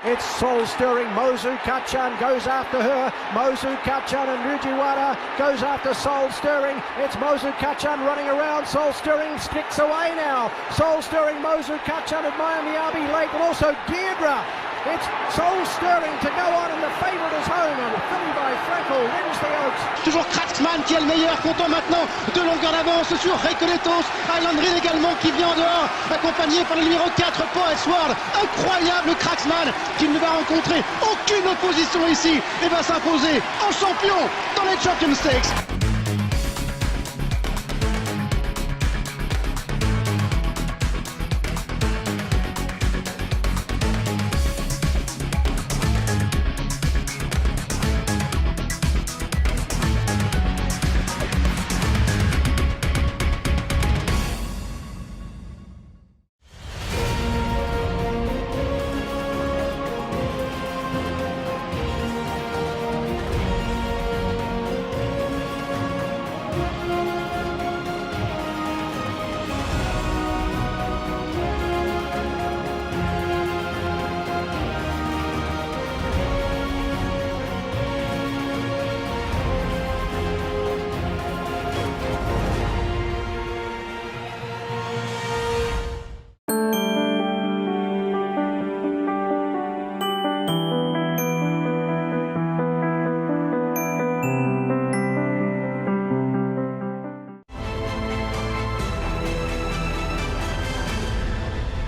It's soul stirring. Mozu Kachan goes after her. Mozu Kachan and Rujiwara goes after soul stirring. It's Mozu Kachan running around. Soul stirring sticks away now. Soul stirring. Mozu Kachan at Miami Lake, but also Deirdre. It's soul stirring to go on, and the favourite is home, and filly by Frankel wins the Oaks. Toujours Kratzmann qui est le meilleur, comptant maintenant de longueur d'avance sur Recoletos. Highland Rin également qui vient en dehors, accompagné par le numéro 4, Poet Sword. Incroyable Kratzmann qui ne va rencontrer aucune opposition ici et va s'imposer en champion dans les Champion Stakes.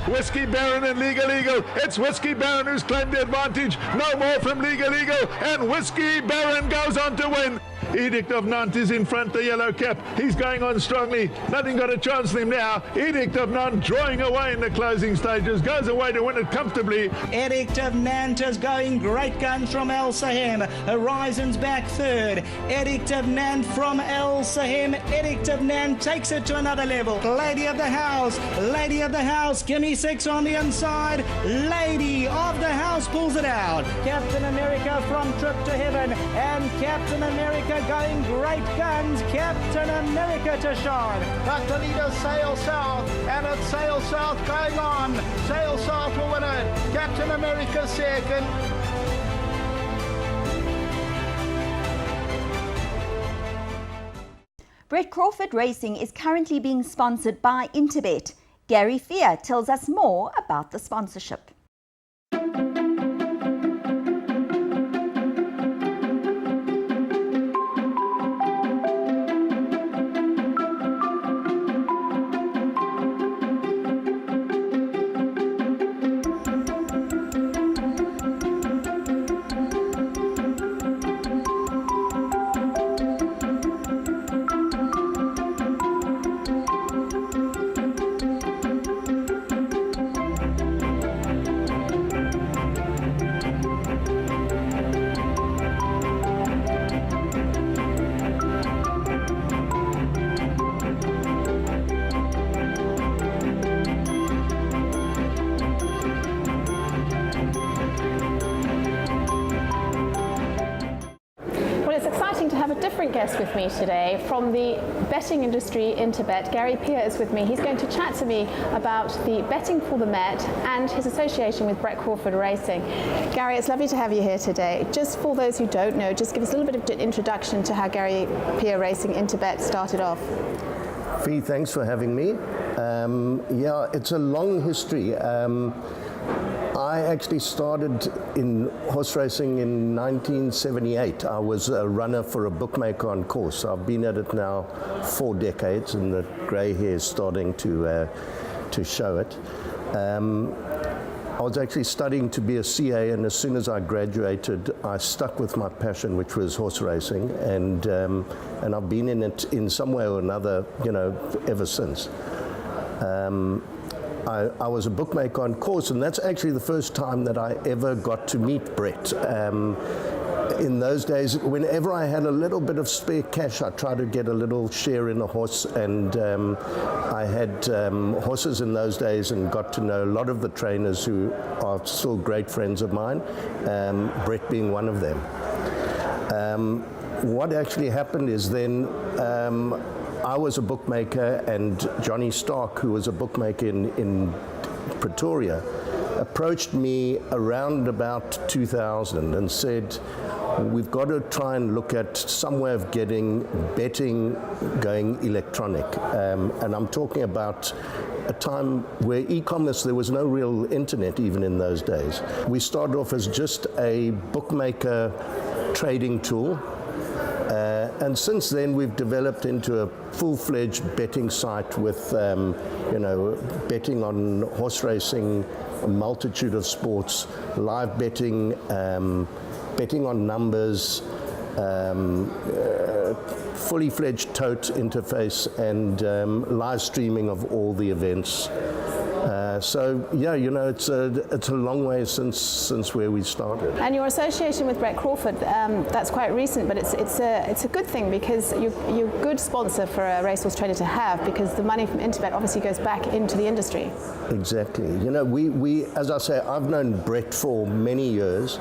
Whiskey Baron and Legal Eagle. It's Whiskey Baron who's claimed the advantage. No more from Legal Eagle, and Whiskey Baron goes on to win. Edict of Nantes is in front, the yellow cap. He's going on strongly. Nothing got a chance for him now. Edict of Nantes drawing away in the closing stages. Goes away to win it comfortably. Edict of Nantes going great guns from El Sahem. Horizon's back third. Edict of Nantes from El Sahem. Edict of Nantes takes it to another level. Lady of the House, gimme 6 on the inside. Lady of the House pulls it out. Captain America from Trip to Heaven, and Captain America going great guns. Captain America to shine. But the leader Sail South, and it's Sail South going on. Sail South will win it. Captain America second. Brett Crawford Racing is currently being sponsored by Interbet. Gary Fear tells us more about the sponsorship. Guest with me today from the betting industry, Interbet. Gary Peer is with me. He's going to chat to me about the betting for the Met and his association with Brett Crawford Racing. Gary, it's lovely to have you here today. Just for those who don't know, just give us a little bit of introduction to how Gary Peer Racing Interbet started off. Fee, thanks for having me. Yeah, it's a long history. I actually started in horse racing in 1978. I was a runner for a bookmaker on course. I've been at it now 4 decades, and the grey hair is starting to show it. I was actually studying to be a CA, and as soon as I graduated, I stuck with my passion, which was horse racing, and I've been in it in some way or another, you know, ever since. I was a bookmaker on course, and that's actually the first time that I ever got to meet Brett. In those days, whenever I had a little bit of spare cash, I tried to get a little share in a horse, and I had horses in those days and got to know a lot of the trainers who are still great friends of mine, Brett being one of them. What actually happened is then I was a bookmaker, and Johnny Stark, who was a bookmaker in Pretoria, approached me around about 2000 and said, we've got to try and look at some way of getting betting going electronic. And I'm talking about a time where e-commerce, there was no real internet even in those days. We started off as just a bookmaker trading tool. And since then, we've developed into a full-fledged betting site with, you know, betting on horse racing, a multitude of sports, live betting, betting on numbers, fully fledged tote interface, and live streaming of all the events. So yeah, you know, it's a long way since where we started. And your association with Brett Crawford, that's quite recent, but it's a good thing, because you're a good sponsor for a racehorse trader to have, because the money from Interbet obviously goes back into the industry. Exactly. You know, we as I say, I've known Brett for many years,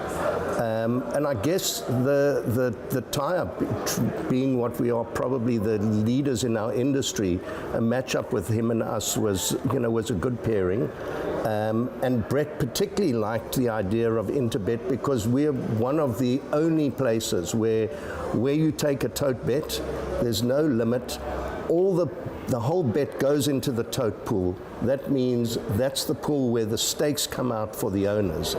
and I guess the tie-up, being what we are, probably the leaders in our industry, a match-up with him and us was a good pairing. And Brett particularly liked the idea of Interbet, because we're one of the only places where you take a tote bet, there's no limit, the whole bet goes into the tote pool. That means that's the pool where the stakes come out for the owners.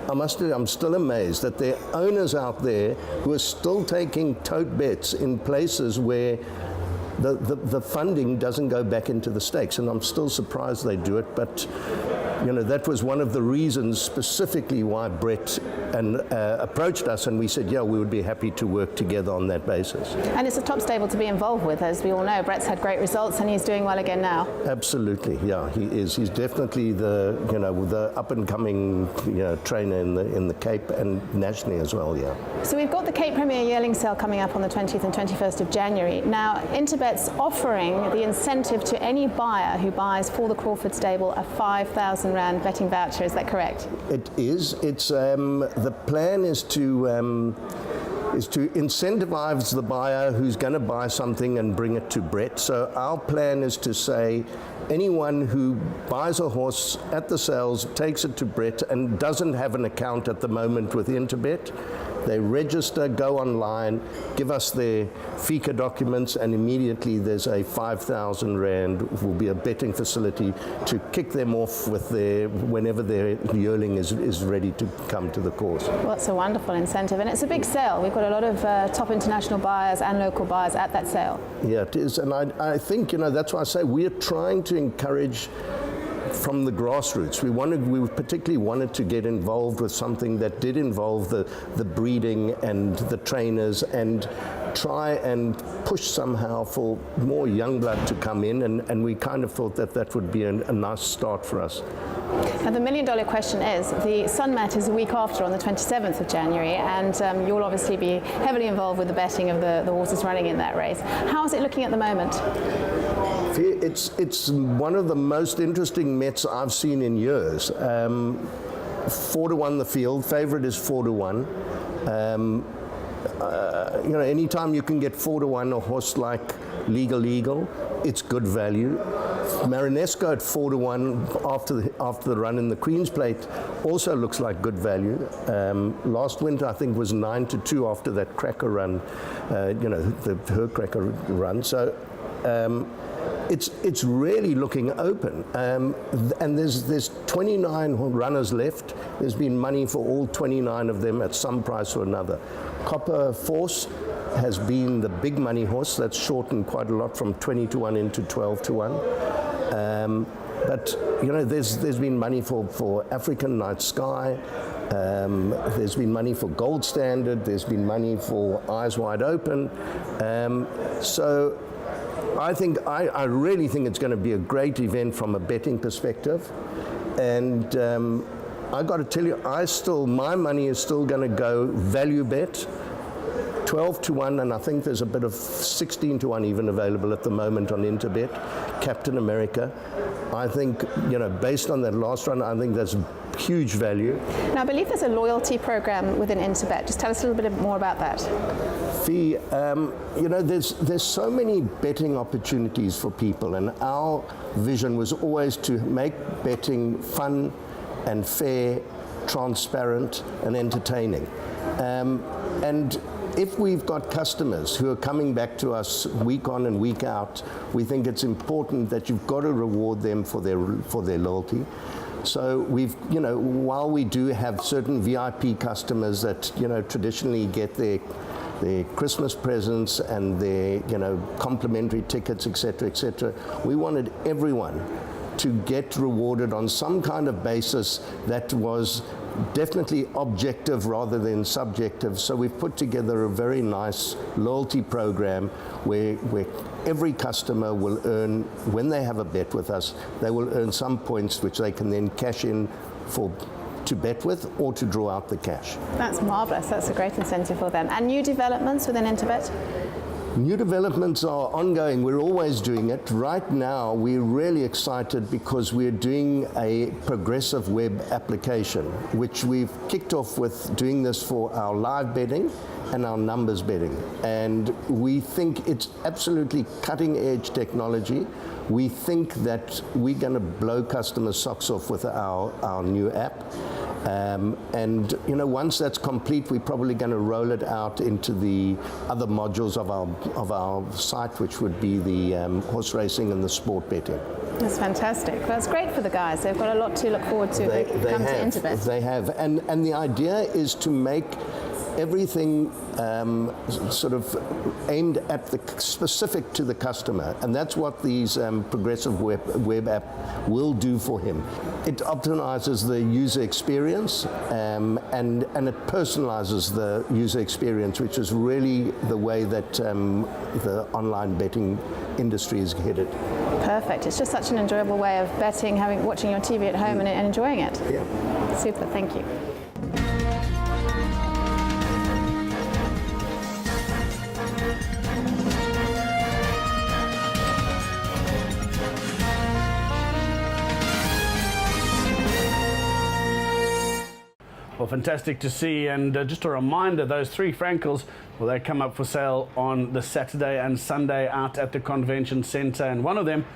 I must say, I'm still amazed that there are owners out there who are still taking tote bets in places where the funding doesn't go back into the stakes, and I'm still surprised they do it. But you know, that was one of the reasons specifically why Brett approached us, and we said, yeah, we would be happy to work together on that basis. And it's a top stable to be involved with, as we all know. Brett's had great results, and he's doing well again now. Absolutely, yeah, he is. He's definitely the up and coming trainer in the Cape and nationally as well. Yeah. So we've got the Cape Premier Yearling Sale coming up on the 20th and 21st of January. Now, Interbet's offering the incentive to any buyer who buys for the Crawford stable a 5,000 Rand betting voucher. Is that correct? It is. It's the plan is to incentivize the buyer who's going to buy something and bring it to Brett. So our plan is to say anyone who buys a horse at the sales, takes it to Brett, and doesn't have an account at the moment with Interbet, they register, go online, give us their FICA documents, and immediately there's a 5,000 Rand, will be a betting facility to kick them off with whenever their yearling is ready to come to the course. Well, that's a wonderful incentive, and it's a big sale. We've got a lot of top international buyers and local buyers at that sale. Yeah, it is, and I think, that's why I say we're trying to encourage from the grassroots. We particularly wanted to get involved with something that did involve the breeding and the trainers, and try and push somehow for more young blood to come in, and we kind of thought that would be a nice start for us. Now, the $1 million question is, the Sunmat is a week after, on the 27th of January, and you'll obviously be heavily involved with the betting of the horses running in that race. How is it looking at the moment? It's one of the most interesting Mets I've seen in years. 4-1 the field, favourite is 4-1. Anytime you can get 4-1 a horse like Legal, it's good value. Marinesco at 4-1 after the run in the Queen's Plate also looks like good value. Last winter I think was 9-2 after that cracker run, her cracker run. So it's really looking open. And there's 29 runners left. There's been money for all 29 of them at some price or another. Copper Force has been the big money horse that's shortened quite a lot from 20 to 1 into 12 to 1. But you know, there's been money for African Night Sky. There's been money for Gold Standard. There's been money for Eyes Wide Open. So I really think it's going to be a great event from a betting perspective. And I got to tell you, my money is still going to go value bet. 12 to 1, and I think there's a bit of 16 to 1 even available at the moment on Interbet. Captain America. I think, you know, based on that last run, I think that's huge value. Now, I believe there's a loyalty program within Interbet. Just tell us a little bit more about that. Fee, you know, there's so many betting opportunities for people, and our vision was always to make betting fun and fair, transparent, and entertaining. And if we've got customers who are coming back to us week on and week out, we think it's important that you've got to reward them for their loyalty. So we've, you know, while we do have certain VIP customers that, you know, traditionally get their Christmas presents and their, you know, complimentary tickets, etc., we wanted everyone to get rewarded on some kind of basis that was definitely objective rather than subjective. So we've put together a very nice loyalty program where every customer will earn, when they have a bet with us, they will earn some points which they can then cash in to bet with or to draw out the cash. That's marvellous. That's a great incentive for them. And new developments within Interbet? New developments are ongoing. We're always doing it. Right now, we're really excited because we're doing a progressive web application, which we've kicked off with doing this for our live betting and our numbers betting. And we think it's absolutely cutting edge technology. We think that we're going to blow customers' socks off with our new app. And you know, once that's complete, we're probably going to roll it out into the other modules of our site, which would be the horse racing and the sport betting. That's fantastic. That's great for the guys. They've got a lot to look forward to. They come to Interbet. They have, and the idea is to make everything sort of aimed at the specific to the customer, and that's what these progressive web app will do for him. It optimizes the user experience and it personalizes the user experience, which is really the way that the online betting industry is headed. Perfect. It's just such an enjoyable way of betting, watching your TV at home and enjoying it. Yeah. Super. Thank you. Well, fantastic to see, and just a reminder, those 3 Frankels, well, they come up for sale on the Saturday and Sunday out at the convention centre, and one of them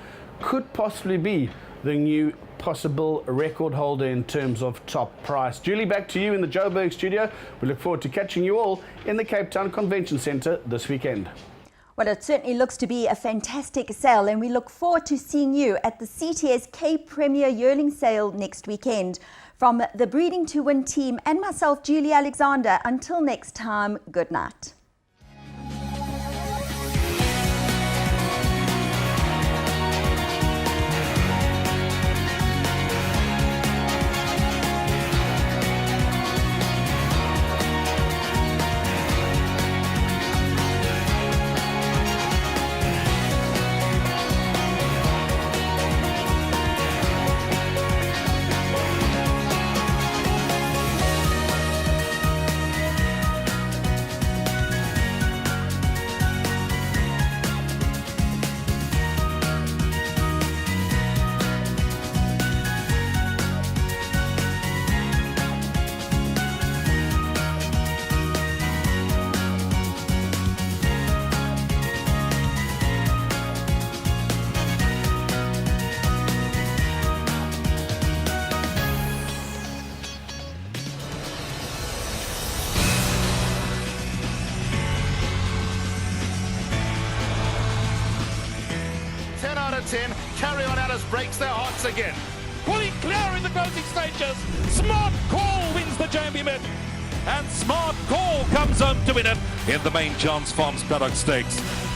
could possibly be the new possible record holder in terms of top price. Julie, back to you in the Joburg studio. We look forward to catching you all in the Cape Town Convention Centre this weekend. Well, it certainly looks to be a fantastic sale, and we look forward to seeing you at the CTS Cape Premier Yearling Sale next weekend. From the Breeding to Win team and myself, Julie Alexander, until next time, good night. out of 10. Carry On Alice breaks their hearts again. Pulling clear in the closing stages. Smart Call wins the Jambi Mid. And Smart Call comes home to win it in the main Chance Farms Paddock Stakes.